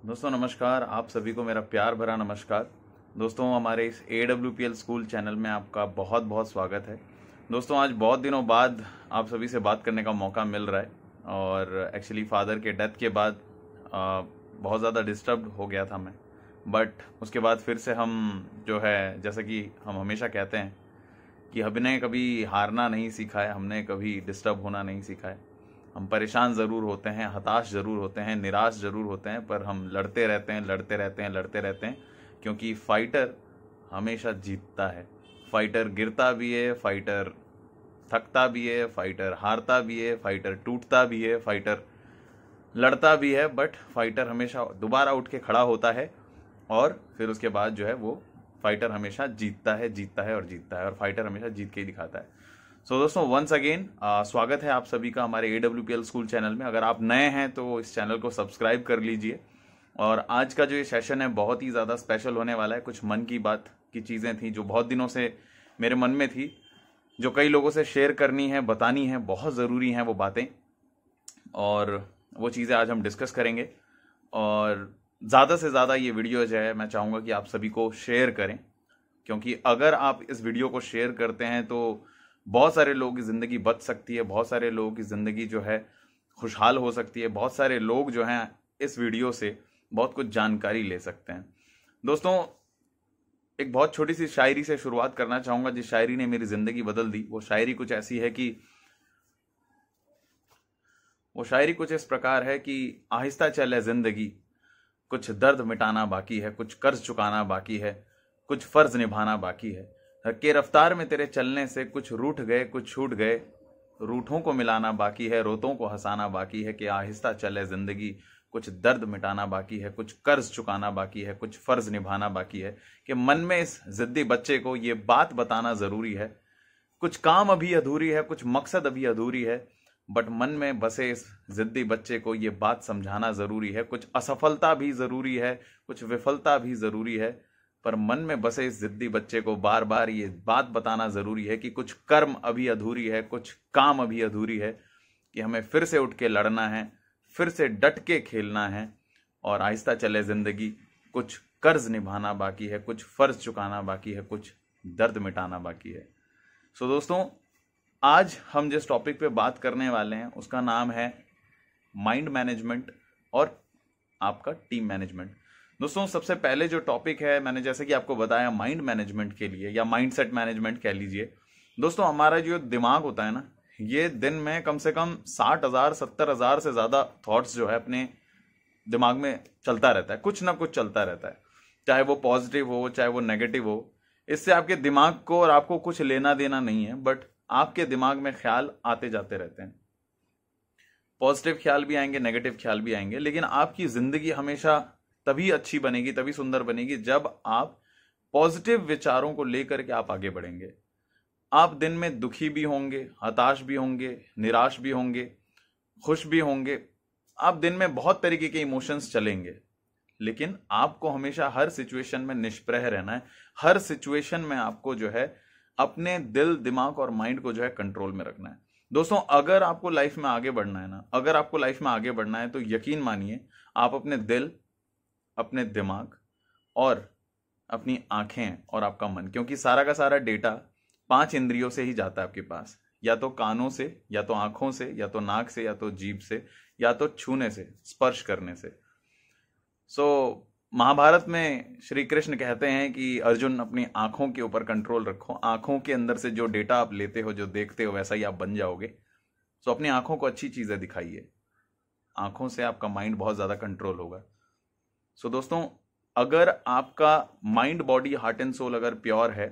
दोस्तों नमस्कार, आप सभी को मेरा प्यार भरा नमस्कार। दोस्तों हमारे इस AWPL स्कूल चैनल में आपका बहुत बहुत स्वागत है। दोस्तों आज बहुत दिनों बाद आप सभी से बात करने का मौका मिल रहा है और एक्चुअली फादर के डेथ के बाद बहुत ज़्यादा डिस्टर्ब हो गया था मैं, बट उसके बाद फिर से हम जो है, जैसा कि हम हमेशा कहते हैं कि हमने कभी हारना नहीं सीखा है, हमने कभी डिस्टर्ब होना नहीं सीखा है। हम परेशान ज़रूर होते हैं, हताश ज़रूर होते हैं, निराश ज़रूर होते हैं, पर हम लड़ते रहते हैं, लड़ते रहते हैं, लड़ते रहते हैं, क्योंकि फाइटर हमेशा जीतता है। फाइटर गिरता भी है, फाइटर थकता भी है, फाइटर हारता भी है, फाइटर टूटता भी है, फाइटर लड़ता भी है, बट फाइटर हमेशा दोबारा उठ के खड़ा होता है और फिर उसके बाद जो है वो फाइटर हमेशा जीतता है, जीतता है और जीतता है, और फाइटर हमेशा जीत के ही दिखाता है। सो दोस्तों वंस अगेन स्वागत है आप सभी का हमारे AWPL स्कूल चैनल में। अगर आप नए हैं तो इस चैनल को सब्सक्राइब कर लीजिए। और आज का जो ये सेशन है बहुत ही ज़्यादा स्पेशल होने वाला है। कुछ मन की बात की चीज़ें थी जो बहुत दिनों से मेरे मन में थी, जो कई लोगों से शेयर करनी है, बतानी है, बहुत ज़रूरी हैं वो बातें, और वो चीज़ें आज हम डिस्कस करेंगे। और ज़्यादा से ज़्यादा ये वीडियो जो है मैं चाहूँगा कि आप सभी को शेयर करें, क्योंकि अगर आप इस वीडियो को शेयर करते हैं तो बहुत सारे लोगों की ज़िंदगी बच सकती है, बहुत सारे लोगों की ज़िंदगी जो है खुशहाल हो सकती है, बहुत सारे लोग जो हैं इस वीडियो से बहुत कुछ जानकारी ले सकते हैं। दोस्तों एक बहुत छोटी सी शायरी से शुरुआत करना चाहूँगा, जिस शायरी ने मेरी ज़िंदगी बदल दी। वो शायरी कुछ ऐसी है कि वो शायरी कुछ इस प्रकार है कि आहिस्ता चले ज़िंदगी, कुछ दर्द मिटाना बाकी है, कुछ कर्ज चुकाना बाकी है, कुछ फ़र्ज निभाना बाकी है। के रफ्तार में तेरे चलने से कुछ रूठ गए, कुछ छूट गए, रूठों को मिलाना बाकी है, रोतों को हंसाना बाकी है। कि आहिस्ता चले ज़िंदगी, कुछ दर्द मिटाना बाकी है, कुछ कर्ज चुकाना बाकी है, कुछ फ़र्ज निभाना बाकी है। कि मन में इस ज़िद्दी बच्चे को ये बात बताना ज़रूरी है, कुछ काम अभी अधूरी है, कुछ मकसद अभी अधूरी है, बट मन में बसे इस ज़िद्दी बच्चे को ये बात समझाना ज़रूरी है। कुछ असफलता भी ज़रूरी है, कुछ विफलता भी ज़रूरी है, पर मन में बसे इस जिद्दी बच्चे को बार बार ये बात बताना ज़रूरी है कि कुछ कर्म अभी अधूरी है, कुछ काम अभी अधूरी है। कि हमें फिर से उठ के लड़ना है, फिर से डट के खेलना है, और आहिस्ता चले ज़िंदगी, कुछ कर्ज निभाना बाकी है, कुछ फ़र्ज चुकाना बाकी है, कुछ दर्द मिटाना बाकी है। सो दोस्तों आज हम जिस टॉपिक पे बात करने वाले हैं उसका नाम है माइंड मैनेजमेंट और आपका टीम मैनेजमेंट। दोस्तों सबसे पहले जो टॉपिक है, मैंने जैसे कि आपको बताया माइंड मैनेजमेंट के लिए, या माइंडसेट मैनेजमेंट कह लीजिए। दोस्तों हमारा जो दिमाग होता है ना, ये दिन में कम से कम 60,000 70,000 से ज़्यादा थॉट्स जो है अपने दिमाग में चलता रहता है, कुछ ना कुछ चलता रहता है, चाहे वो पॉजिटिव हो चाहे वो नेगेटिव हो। इससे आपके दिमाग को और आपको कुछ लेना देना नहीं है, बट आपके दिमाग में ख्याल आते जाते रहते हैं। पॉजिटिव ख्याल भी आएंगे, नेगेटिव ख्याल भी आएंगे, लेकिन आपकी जिंदगी हमेशा तभी अच्छी बनेगी, तभी सुंदर बनेगी जब आप पॉजिटिव विचारों को लेकर के आप आगे बढ़ेंगे। आप दिन में दुखी भी होंगे, हताश भी होंगे, निराश भी होंगे, खुश भी होंगे, आप दिन में बहुत तरीके के इमोशंस चलेंगे, लेकिन आपको हमेशा हर सिचुएशन में निष्प्रह रहना है। हर सिचुएशन में आपको जो है अपने दिल, दिमाग और माइंड को जो है कंट्रोल में रखना है। दोस्तों अगर आपको लाइफ में आगे बढ़ना है ना, अगर आपको लाइफ में आगे बढ़ना है तो यकीन मानिए आप अपने दिल, अपने दिमाग और अपनी आंखें और आपका मन, क्योंकि सारा का सारा डेटा 5 इंद्रियों से ही जाता है आपके पास, या तो कानों से, या तो आंखों से, या तो नाक से, या तो जीभ से, या तो छूने से, स्पर्श करने से। महाभारत में श्री कृष्ण कहते हैं कि अर्जुन अपनी आंखों के ऊपर कंट्रोल रखो, आंखों के अंदर से जो डेटा आप लेते हो, जो देखते हो, वैसा ही आप बन जाओगे। अपनी आंखों को अच्छी चीजें दिखाइए, आंखों से आपका माइंड बहुत ज्यादा कंट्रोल होगा। दोस्तों अगर आपका mind, body, heart and soul अगर प्योर है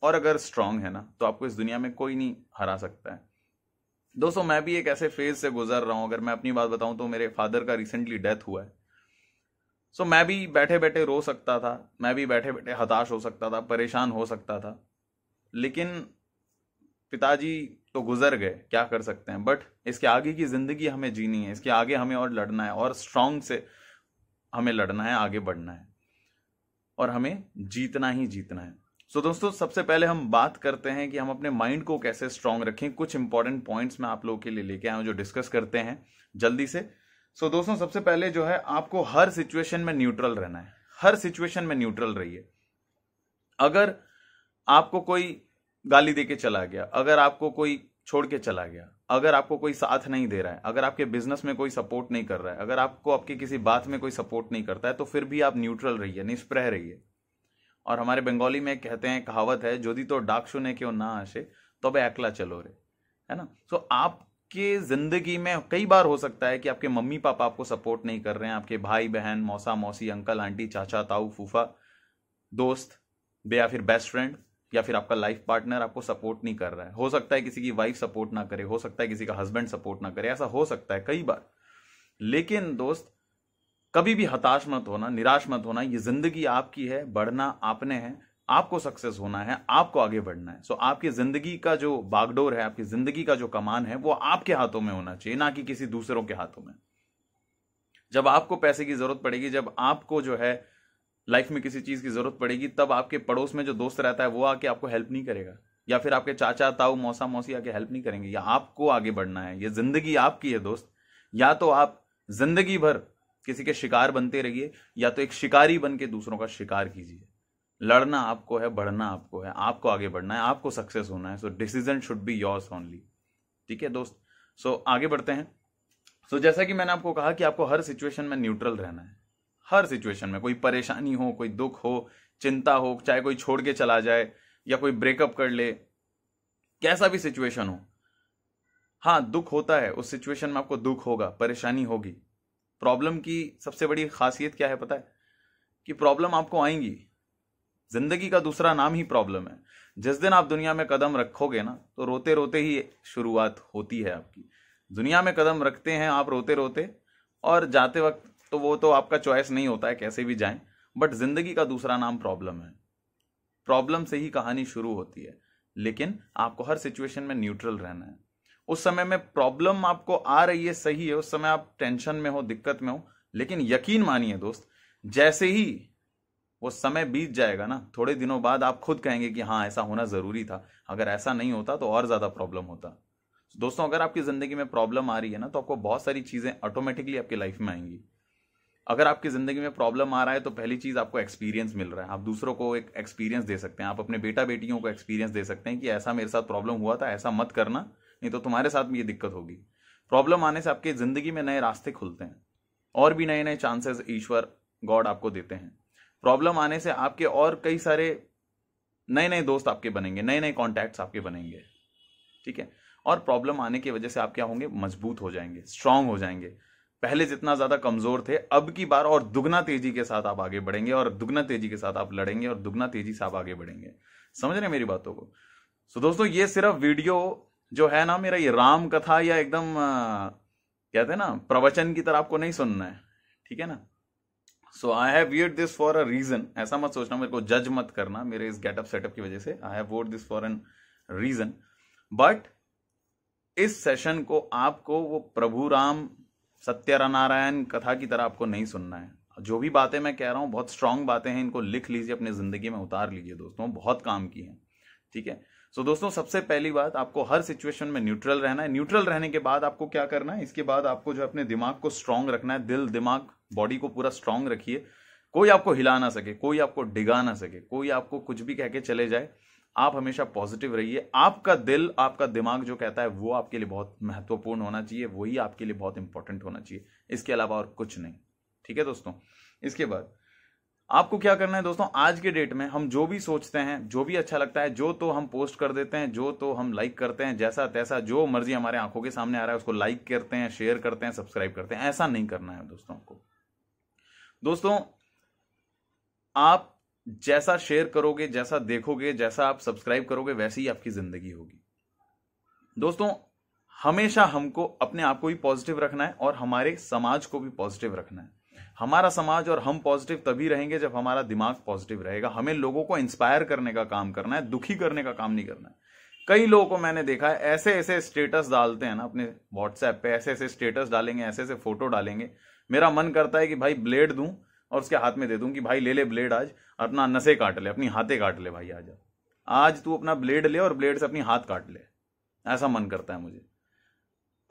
और अगर स्ट्रांग है ना, तो आपको इस दुनिया में कोई नहीं हरा सकता है। दोस्तों मैं भी एक ऐसे फेज से गुजर रहा हूं। अगर मैं अपनी बात बताऊं तो मेरे फादर का रिसेंटली डेथ हुआ है। मैं भी बैठे बैठे रो सकता था, मैं भी बैठे बैठे हताश हो सकता था, परेशान हो सकता था, लेकिन पिताजी तो गुजर गए, क्या कर सकते हैं। बट इसके आगे की जिंदगी हमें जीनी है, इसके आगे हमें और लड़ना है, और स्ट्रांग से हमें लड़ना है, आगे बढ़ना है, और हमें जीतना ही जीतना है। दोस्तों सबसे पहले हम बात करते हैं कि हम अपने माइंड को कैसे स्ट्रांग रखें। कुछ इंपॉर्टेंट पॉइंट्स मैं आप लोगों के लिए लेके आया हूं जो डिस्कस करते हैं जल्दी से। सो दोस्तों, सबसे पहले जो है आपको हर सिचुएशन में न्यूट्रल रहना है। हर सिचुएशन में न्यूट्रल रहिए। अगर आपको कोई गाली देके चला गया, अगर आपको कोई छोड़ के चला गया, अगर आपको कोई साथ नहीं दे रहा है, अगर आपके बिजनेस में कोई सपोर्ट नहीं कर रहा है, अगर आपको आपकी किसी बात में कोई सपोर्ट नहीं करता है, तो फिर भी आप न्यूट्रल रहिए, निष्प्रह रहिए। और हमारे बंगाली में कहते हैं, कहावत है, जोदी तो डाक सुने क्यों ना आशे तो बे एकला चलो रे, है ना। सो आपके जिंदगी में कई बार हो सकता है कि आपके मम्मी पापा आपको सपोर्ट नहीं कर रहे हैं, आपके भाई बहन, मौसा मौसी, अंकल आंटी, चाचा ताऊ फूफा, दोस्त या फिर बेस्ट फ्रेंड या फिर आपका लाइफ पार्टनर आपको सपोर्ट नहीं कर रहा है। हो सकता है किसी की वाइफ सपोर्ट ना करे, हो सकता है किसी का हस्बैंड सपोर्ट ना करे, ऐसा हो सकता है कई बार। लेकिन दोस्त, कभी भी हताश मत होना, निराश मत होना। ये जिंदगी आपकी है, बढ़ना आपने है, आपको सक्सेस होना है, आपको आगे बढ़ना है। सो आपकी जिंदगी का जो बागडोर है, आपकी जिंदगी का जो कमान है, वो आपके हाथों में होना चाहिए, ना कि किसी दूसरों के हाथों में। जब आपको पैसे की जरूरत पड़ेगी, जब आपको जो है लाइफ में किसी चीज की जरूरत पड़ेगी, तब आपके पड़ोस में जो दोस्त रहता है वो आके आपको हेल्प नहीं करेगा, या फिर आपके चाचा ताऊ मौसा मौसी आके हेल्प नहीं करेंगे। या आपको आगे बढ़ना है, ये जिंदगी आपकी है दोस्त। या तो आप जिंदगी भर किसी के शिकार बनते रहिए, या तो एक शिकारी बन के दूसरों का शिकार कीजिए। लड़ना आपको है, बढ़ना आपको है, आपको आगे बढ़ना है, आपको सक्सेस होना है। So decision should be yours only. ठीक है दोस्त। सो आगे बढ़ते हैं। सो जैसा कि मैंने आपको कहा कि आपको हर सिचुएशन में न्यूट्रल रहना है। हर सिचुएशन में, कोई परेशानी हो, कोई दुख हो, चिंता हो, चाहे कोई छोड़ के चला जाए या कोई ब्रेकअप कर ले, कैसा भी सिचुएशन हो, हाँ दुख होता है, उस सिचुएशन में आपको दुख होगा, परेशानी होगी। प्रॉब्लम की सबसे बड़ी खासियत क्या है पता है? कि प्रॉब्लम आपको आएंगी। जिंदगी का दूसरा नाम ही प्रॉब्लम है। जिस दिन आप दुनिया में कदम रखोगे ना, तो रोते रोते ही शुरुआत होती है आपकी। दुनिया में कदम रखते हैं आप रोते रोते, और जाते वक्त तो वो तो आपका चॉइस नहीं होता है, कैसे भी जाएं। बट जिंदगी का दूसरा नाम प्रॉब्लम है। प्रॉब्लम से ही कहानी शुरू होती है। लेकिन आपको हर सिचुएशन में न्यूट्रल रहना है। उस समय में प्रॉब्लम आपको आ रही है, सही है, उस समय आप टेंशन में हो, दिक्कत में हो, लेकिन यकीन मानिए दोस्त, जैसे ही वो समय बीत जाएगा ना, थोड़े दिनों बाद आप खुद कहेंगे कि हाँ ऐसा होना जरूरी था, अगर ऐसा नहीं होता तो और ज्यादा प्रॉब्लम होता। दोस्तों, अगर आपकी जिंदगी में प्रॉब्लम आ रही है ना, तो आपको बहुत सारी चीजें ऑटोमेटिकली आपकी लाइफ में आएंगी। अगर आपकी जिंदगी में प्रॉब्लम आ रहा है, तो पहली चीज आपको एक्सपीरियंस मिल रहा है। आप दूसरों को एक एक्सपीरियंस दे सकते हैं, आप अपने बेटा बेटियों को एक्सपीरियंस दे सकते हैं कि ऐसा मेरे साथ प्रॉब्लम हुआ था, ऐसा मत करना, नहीं तो तुम्हारे साथ भी ये दिक्कत होगी। प्रॉब्लम आने से आपकी जिंदगी में नए रास्ते खुलते हैं, और भी नए नए चांसेस ईश्वर गॉड आपको देते हैं। प्रॉब्लम आने से आपके और कई सारे नए नए दोस्त आपके बनेंगे, नए नए कॉन्टैक्ट्स आपके बनेंगे। ठीक है। और प्रॉब्लम आने की वजह से आप क्या होंगे? मजबूत हो जाएंगे, स्ट्रांग हो जाएंगे। पहले जितना ज्यादा कमजोर थे, अब की बार और दुगना तेजी के साथ आप आगे बढ़ेंगे, और दुगना तेजी के साथ आप लड़ेंगे, और दुगना तेजी से आप आगे बढ़ेंगे। समझ रहे हैं मेरी बातों को? सो दोस्तों, ये सिर्फ वीडियो जो है ना मेरा, ये राम कथा या एकदम कहते हैं ना प्रवचन की तरह आपको नहीं सुनना है। ठीक है ना। So I have weird this for a reason. ऐसा मत सोचना, मेरे को जज मत करना मेरे इस गेटअप सेटअप की वजह से। I have vote this for an reason. But इस सेशन को आपको वो प्रभु राम सत्यनारायण कथा की तरह आपको नहीं सुनना है। जो भी बातें मैं कह रहा हूं बहुत स्ट्रांग बातें हैं, इनको लिख लीजिए, अपनी जिंदगी में उतार लीजिए दोस्तों, बहुत काम की हैं। ठीक है। सो दोस्तों, सबसे पहली बात, आपको हर सिचुएशन में न्यूट्रल रहना है। न्यूट्रल रहने के बाद आपको क्या करना है? इसके बाद आपको जो अपने दिमाग को स्ट्रांग रखना है। दिल दिमाग बॉडी को पूरा स्ट्रांग रखिए। कोई आपको हिला ना सके, कोई आपको डिगा ना सके, कोई आपको कुछ भी कह के चले जाए। आप हमेशा पॉजिटिव रहिए। आपका दिल, आपका दिमाग जो कहता है वो आपके लिए बहुत महत्वपूर्ण होना चाहिए, वही आपके लिए बहुत इंपॉर्टेंट होना चाहिए, इसके अलावा और कुछ नहीं। ठीक है दोस्तों। इसके बाद आपको क्या करना है दोस्तों? आज के डेट में हम जो भी सोचते हैं, जो भी अच्छा लगता है, जो तो हम पोस्ट कर देते हैं, जो तो हम लाइक करते हैं, जैसा तैसा जो मर्जी हमारे आंखों के सामने आ रहा है उसको लाइक करते हैं, शेयर करते हैं, सब्सक्राइब करते हैं। ऐसा नहीं करना है दोस्तों को। दोस्तों, आप जैसा शेयर करोगे, जैसा देखोगे, जैसा आप सब्सक्राइब करोगे, वैसी ही आपकी जिंदगी होगी। दोस्तों, हमेशा हमको अपने आप को भी पॉजिटिव रखना है, और हमारे समाज को भी पॉजिटिव रखना है। हमारा समाज और हम पॉजिटिव तभी रहेंगे जब हमारा दिमाग पॉजिटिव रहेगा। हमें लोगों को इंस्पायर करने का काम करना है, दुखी करने का काम नहीं करना है। कई लोगों को मैंने देखा है, ऐसे ऐसे स्टेटस डालते हैं ना अपने व्हाट्सएप पे, ऐसे ऐसे स्टेटस डालेंगे, ऐसे ऐसे फोटो डालेंगे, मेरा मन करता है कि भाई ब्लेड दूं और उसके हाथ में दे दूं कि भाई ले ले ब्लेड, आज अपना नसें काट ले, अपनी हाथे काट ले भाई, आज तू अपना ब्लेड ले और ब्लेड से अपनी हाथ काट ले। ऐसा मन करता है मुझे।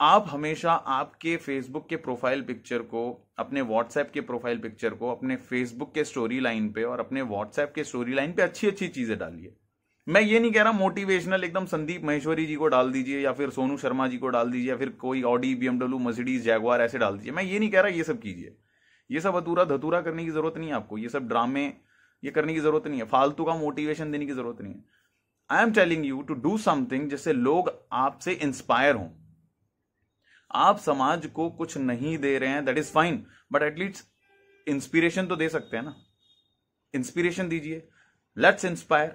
आप हमेशा आपके फेसबुक के प्रोफाइल पिक्चर को, अपने व्हाट्सएप के प्रोफाइल पिक्चर को अपने फेसबुक के स्टोरी लाइन पे और अपने व्हाट्सएप के स्टोरी लाइन पे अच्छी अच्छी चीजें डालिए। मैं ये नहीं कह रहा मोटिवेशनल एकदम संदीप महेश्वरी जी को डाल दीजिए या फिर सोनू शर्मा जी को डाल दीजिए या फिर कोई ऑडी, बीएमडब्ल्यू, मर्सिडीज, जैगवार ऐसे डाल दीजिए। मैं ये नहीं कह रहा ये सब कीजिए, ये सब अधूरा धतूरा करने की जरूरत नहीं है आपको, ये सब ड्रामे ये करने की जरूरत नहीं है, फालतू का मोटिवेशन देने की जरूरत नहीं है। I am telling you to do something जिससे लोग आपसे इंस्पायर हों। आप समाज को कुछ नहीं दे रहे हैं, that is fine, but at least inspiration तो दे सकते हैं ना। इंस्पिरेशन दीजिए, लेट्स इंस्पायर।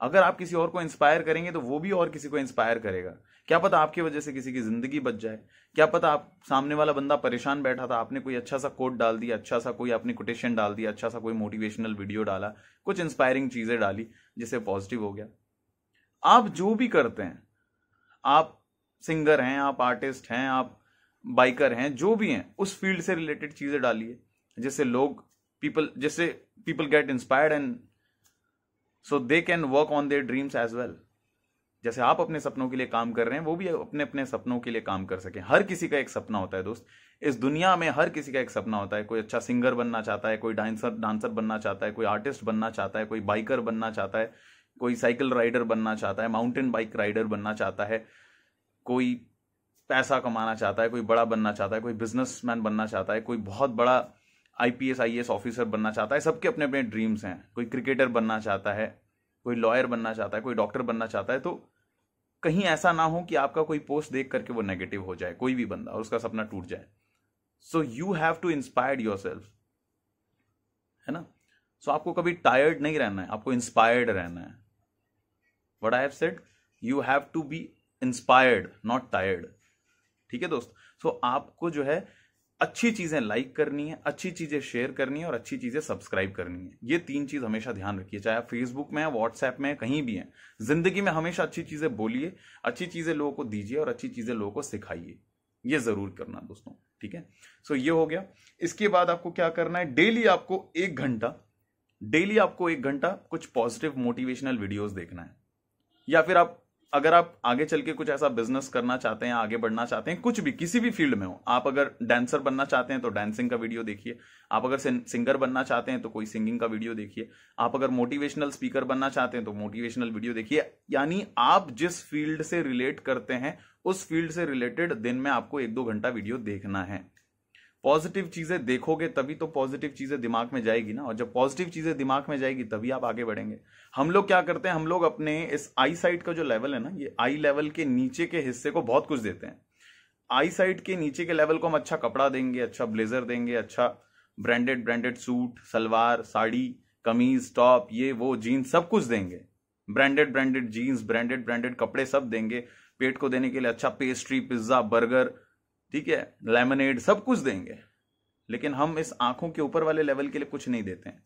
अगर आप किसी और को इंस्पायर करेंगे तो वो भी और किसी को इंस्पायर करेगा। क्या पता आपकी वजह से किसी की जिंदगी बच जाए, क्या पता आप सामने वाला बंदा परेशान बैठा था, आपने कोई अच्छा सा कोट डाल दिया, अच्छा सा कोई आपने कोटेशन डाल दिया, अच्छा सा कोई मोटिवेशनल वीडियो डाला, कुछ इंस्पायरिंग चीजें डाली जिससे पॉजिटिव हो गया। आप जो भी करते हैं, आप सिंगर हैं, आप आर्टिस्ट हैं, आप बाइकर हैं, जो भी हैं, उस फील्ड से रिलेटेड चीजें डालिए जिससे लोग जिससे people get inspired and so they can work on their dreams as well. जैसे आप अपने सपनों के लिए काम कर रहे हैं, वो भी अपने अपने सपनों के लिए काम कर सकें। हर किसी का एक सपना होता है दोस्त, इस दुनिया में हर किसी का एक सपना होता है। कोई अच्छा सिंगर बनना चाहता है, कोई डांसर बनना चाहता है, कोई आर्टिस्ट बनना चाहता है, कोई बाइकर बनना चाहता है, कोई साइकिल राइडर बनना चाहता है, माउंटेन बाइक राइडर बनना चाहता है, कोई पैसा कमाना चाहता है, कोई बड़ा बनना चाहता है, कोई बिजनेसमैन बनना चाहता है, कोई बहुत बड़ा आईपीएस आईएएस ऑफिसर बनना चाहता है। सबके अपने अपने ड्रीम्स हैं। कोई क्रिकेटर बनना चाहता है, कोई लॉयर बनना चाहता है, कोई डॉक्टर बनना चाहता है। तो कहीं ऐसा ना हो कि आपका कोई पोस्ट देख करके वो नेगेटिव हो जाए, कोई भी बंदा, और उसका सपना टूट जाए। So you have to inspire yourself, है ना। सो आपको कभी टायर्ड नहीं रहना है, आपको इंस्पायर्ड रहना है। What I have said, you have to be inspired, not tired. ठीक है दोस्त। सो आपको जो है अच्छी चीजें लाइक करनी है, अच्छी चीजें शेयर करनी है और अच्छी चीजें सब्सक्राइब करनी है। ये 3 चीज हमेशा ध्यान रखिए, चाहे आप फेसबुक में है, व्हाट्सएप में है, कहीं भी है। जिंदगी में हमेशा अच्छी चीजें बोलिए, अच्छी चीजें लोगों को दीजिए और अच्छी चीजें लोगों को सिखाइए। ये जरूर करना दोस्तों, ठीक है। सो ये हो गया। इसके बाद आपको क्या करना है, डेली आपको 1 घंटा कुछ पॉजिटिव मोटिवेशनल वीडियोस देखना है। या फिर अगर आप आगे चल के कुछ ऐसा बिजनेस करना चाहते हैं, आगे बढ़ना चाहते हैं, कुछ भी किसी भी फील्ड में हो, आप अगर डांसर बनना चाहते हैं तो डांसिंग का वीडियो देखिए, आप अगर सिंगर बनना चाहते हैं तो कोई सिंगिंग का वीडियो देखिए, आप अगर मोटिवेशनल स्पीकर बनना चाहते हैं तो मोटिवेशनल वीडियो देखिए। यानी आप जिस फील्ड से रिलेट करते हैं उस फील्ड से रिलेटेड दिन में आपको 1-2 घंटा वीडियो देखना है। पॉजिटिव चीजें देखोगे तभी तो पॉजिटिव चीजें दिमाग में जाएगी ना, और जब पॉजिटिव चीजें दिमाग में जाएगी तभी आप आगे बढ़ेंगे। हम लोग क्या करते हैं, हम लोग अपने इस आई साइट का जो लेवल है ना, ये आई लेवल के नीचे के हिस्से को बहुत कुछ देते हैं। आई साइट के नीचे के लेवल को हम अच्छा कपड़ा देंगे, अच्छा ब्लेजर देंगे, अच्छा ब्रांडेड सूट, सलवार, साड़ी, कमीज, टॉप, ये वो, जीन्स, सब कुछ देंगे। ब्रांडेड जीन्स, ब्रांडेड कपड़े सब देंगे। पेट को देने के लिए अच्छा पेस्ट्री, पिज्जा, बर्गर, ठीक है, लेमनेड, सब कुछ देंगे। लेकिन हम इस आंखों के ऊपर वाले लेवल के लिए कुछ नहीं देते हैं।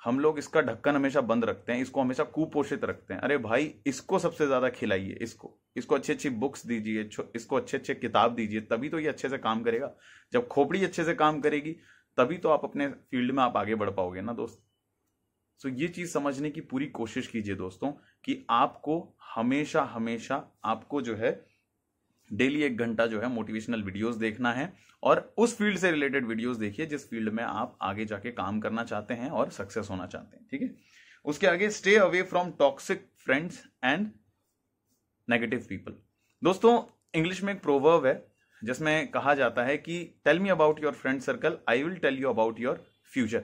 हम लोग इसका ढक्कन हमेशा बंद रखते हैं, इसको हमेशा कुपोषित रखते हैं। अरे भाई, इसको सबसे ज्यादा खिलाइए, इसको अच्छी अच्छी बुक्स दीजिए, इसको अच्छे अच्छे किताब दीजिए, तभी तो ये अच्छे से काम करेगा। जब खोपड़ी अच्छे से काम करेगी तभी तो आप अपने फील्ड में आप आगे बढ़ पाओगे ना दोस्त। सो ये चीज समझने की पूरी कोशिश कीजिए दोस्तों कि आपको हमेशा आपको जो है डेली 1 घंटा जो है मोटिवेशनल वीडियोस देखना है, और उस फील्ड से रिलेटेड वीडियोस देखिए जिस फील्ड में आप आगे जाके काम करना चाहते हैं और सक्सेस होना चाहते हैं। ठीक है। उसके आगे, stay away from toxic friends and negative people. दोस्तों, इंग्लिश में एक प्रोवर्ब है जिसमें कहा जाता है कि tell me about your friend circle, I will tell you about your future.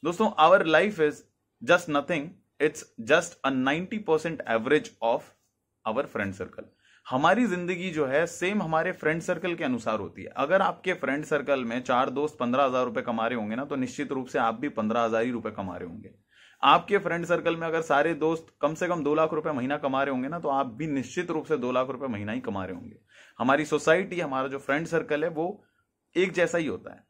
दोस्तों, our life is just nothing, it's just a 90% average of our friend circle. हमारी जिंदगी जो है सेम हमारे फ्रेंड सर्कल के अनुसार होती है। अगर आपके फ्रेंड सर्कल में 4 दोस्त 15,000 रुपए कमा रहे होंगे ना, तो निश्चित रूप से आप भी 15,000 ही रुपए कमा रहे होंगे। आपके फ्रेंड सर्कल में अगर सारे दोस्त कम से कम 2 लाख रुपए महीना कमा रहे होंगे ना, तो आप भी निश्चित रूप से 2 लाख रुपए महीना ही कमा रहे होंगे। हमारी सोसाइटी, हमारा जो फ्रेंड सर्कल है वो एक जैसा ही होता है।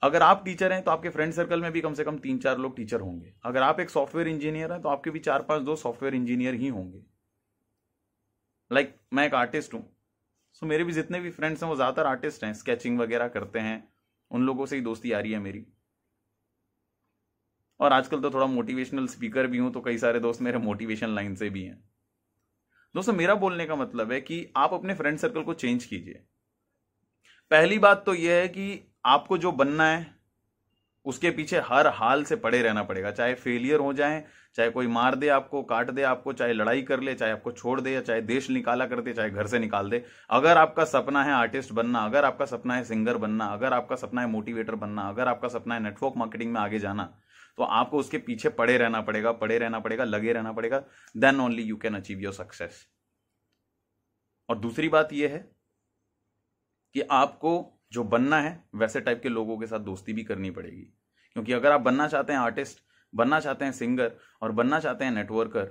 अगर आप टीचर हैं तो आपके फ्रेंड सर्कल में भी कम से कम 3-4 लोग टीचर होंगे। अगर आप एक सॉफ्टवेयर इंजीनियर हैं तो आपके भी 4-5 दोस्त सॉफ्टवेयर इंजीनियर ही होंगे। मैं एक आर्टिस्ट हूं, सो मेरे भी जितने भी फ्रेंड्स हैं वो ज्यादातर आर्टिस्ट हैं, स्केचिंग वगैरह करते हैं, उन लोगों से ही दोस्ती आ रही है मेरी। और आजकल तो थोड़ा मोटिवेशनल स्पीकर भी हूं, तो कई सारे दोस्त मेरे मोटिवेशन लाइन से भी हैं। दोस्तों मेरा बोलने का मतलब है कि आप अपने फ्रेंड सर्कल को चेंज कीजिए। पहली बात तो यह है कि आपको जो बनना है उसके पीछे हर हाल से पड़े रहना पड़ेगा, चाहे फेलियर हो जाए, चाहे कोई मार दे आपको, काट दे आपको, चाहे लड़ाई कर ले, चाहे आपको छोड़ दे, या चाहे देश निकाला कर दे, चाहे घर से निकाल दे। अगर आपका सपना है आर्टिस्ट बनना, अगर आपका सपना है सिंगर बनना, अगर आपका सपना है मोटिवेटर बनना, अगर आपका सपना है नेटवर्क मार्केटिंग में आगे जाना, तो आपको उसके पीछे पड़े रहना पड़ेगा, पड़े रहना पड़ेगा, लगे रहना पड़ेगा। Then only you can achieve your success. और दूसरी बात यह है कि आपको जो बनना है वैसे टाइप के लोगों के साथ दोस्ती भी करनी पड़ेगी, क्योंकि अगर आप बनना चाहते हैं आर्टिस्ट, बनना चाहते हैं सिंगर और बनना चाहते हैं नेटवर्कर,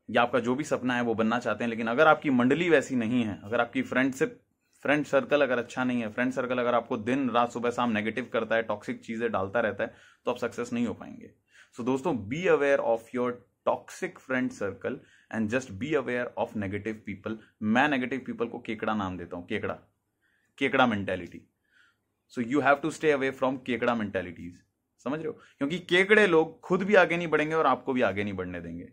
या आपका जो भी सपना है वो बनना चाहते हैं, लेकिन अगर आपकी मंडली वैसी नहीं है, अगर आपकी फ्रेंड सर्कल अगर अच्छा नहीं है, फ्रेंड सर्कल अगर आपको दिन रात सुबह शाम नेगेटिव करता है, टॉक्सिक चीजें डालता रहता है, तो आप सक्सेस नहीं हो पाएंगे। सो दोस्तों, be aware of your toxic friend circle and just be aware of negative people. मैं नेगेटिव पीपल को केकड़ा नाम देता हूं, केकड़ा mentality. So you have to stay away from केकड़ा मेंटेलिटीज, समझ रहे हो? क्योंकि केकड़े लोग खुद भी आगे नहीं बढ़ेंगे और आपको भी आगे नहीं बढ़ने देंगे।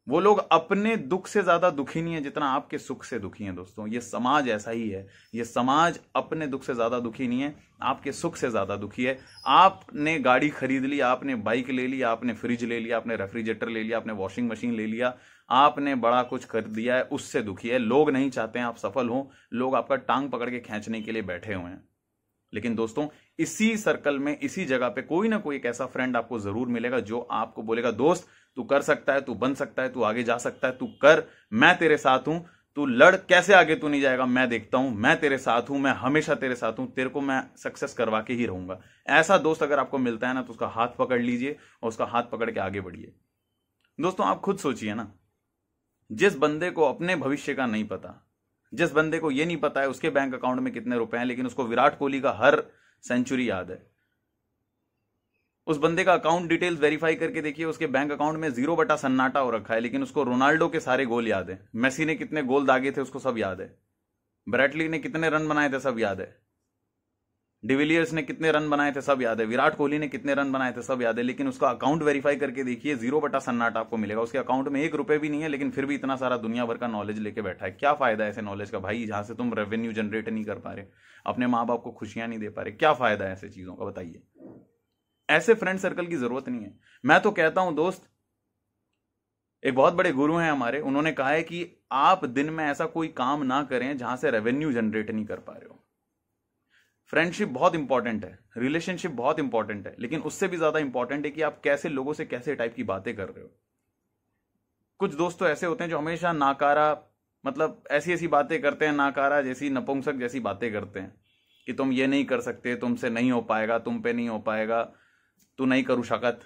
वो लोग अपने दुख से ज्यादा दुखी नहीं है जितना आपके सुख से दुखी हैं। दोस्तों ये समाज ऐसा ही है, ये समाज अपने दुख से ज्यादा दुखी नहीं है, आपके सुख से ज्यादा दुखी है। आपने गाड़ी खरीद ली, आपने बाइक ले ली, आपने फ्रिज ले लिया, आपने रेफ्रिजरेटर ले लिया, आपने वॉशिंग मशीन ले लिया, आपने बड़ा कुछ खरीद दिया है, उससे दुखी है। लोग नहीं चाहते हैं आप सफल हो, लोग आपका टांग पकड़ के खींचने के लिए बैठे हुए हैं। लेकिन दोस्तों इसी सर्कल में, इसी जगह पे कोई ना कोई एक ऐसा फ्रेंड आपको जरूर मिलेगा जो आपको बोलेगा, दोस्त तू कर सकता है, तू बन सकता है, तू आगे जा सकता है, तू कर, मैं तेरे साथ हूं, तू लड़, कैसे आगे तू नहीं जाएगा मैं देखता हूं, मैं तेरे साथ हूं, मैं हमेशा तेरे साथ हूं, तेरे को मैं सक्सेस करवा के ही रहूंगा। ऐसा दोस्त अगर आपको मिलता है ना, तो उसका हाथ पकड़ लीजिए और उसका हाथ पकड़ के आगे बढ़िए। दोस्तों आप खुद सोचिए ना, जिस बंदे को अपने भविष्य का नहीं पता, जिस बंदे को यह नहीं पता है उसके बैंक अकाउंट में कितने रुपए हैं, लेकिन उसको विराट कोहली का हर सेंचुरी याद है, उस बंदे का अकाउंट डिटेल्स वेरीफाई करके देखिए, उसके बैंक अकाउंट में 0 बटा सन्नाटा हो रखा है, लेकिन उसको रोनाल्डो के सारे गोल याद है, मेसी ने कितने गोल दागे थे उसको सब याद है, ब्रैटली ने कितने रन बनाए थे सब याद है, डिविलियर्स ने कितने रन बनाए थे सब याद है, विराट कोहली ने कितने रन बनाए थे सब याद है। लेकिन उसका अकाउंट वेरीफाई करके देखिए, 0 बटा सन्नाटा आपको मिलेगा। उसके अकाउंट में 1 रुपए भी नहीं है, लेकिन फिर भी इतना सारा दुनिया भर का नॉलेज लेके बैठा है। क्या फायदा है ऐसे नॉलेज का भाई, जहां से तुम रेवेन्यू जनरेट नहीं कर पा रहे, अपने माँ बाप को खुशियां नहीं दे पा रहे? क्या फायदा है ऐसे चीजों का, बताइए? ऐसे फ्रेंड सर्कल की जरूरत नहीं है। मैं तो कहता हूं दोस्त, एक बहुत बड़े गुरु हैं हमारे, उन्होंने कहा है कि आप दिन में ऐसा कोई काम ना करें जहां से रेवेन्यू जनरेट नहीं कर पा रहे हो। फ्रेंडशिप बहुत इंपॉर्टेंट है, रिलेशनशिप बहुत इंपॉर्टेंट है, लेकिन उससे भी ज्यादा इंपॉर्टेंट है कि आप कैसे लोगों से कैसे टाइप की बातें कर रहे हो। कुछ दोस्त तो ऐसे होते हैं जो हमेशा नाकारा, मतलब ऐसी ऐसी बातें करते हैं, नाकारा जैसी, नपुंसक जैसी बातें करते हैं कि तुम ये नहीं कर सकते, तुमसे नहीं हो पाएगा, तुम पे नहीं हो पाएगा, तू नहीं करू शकत,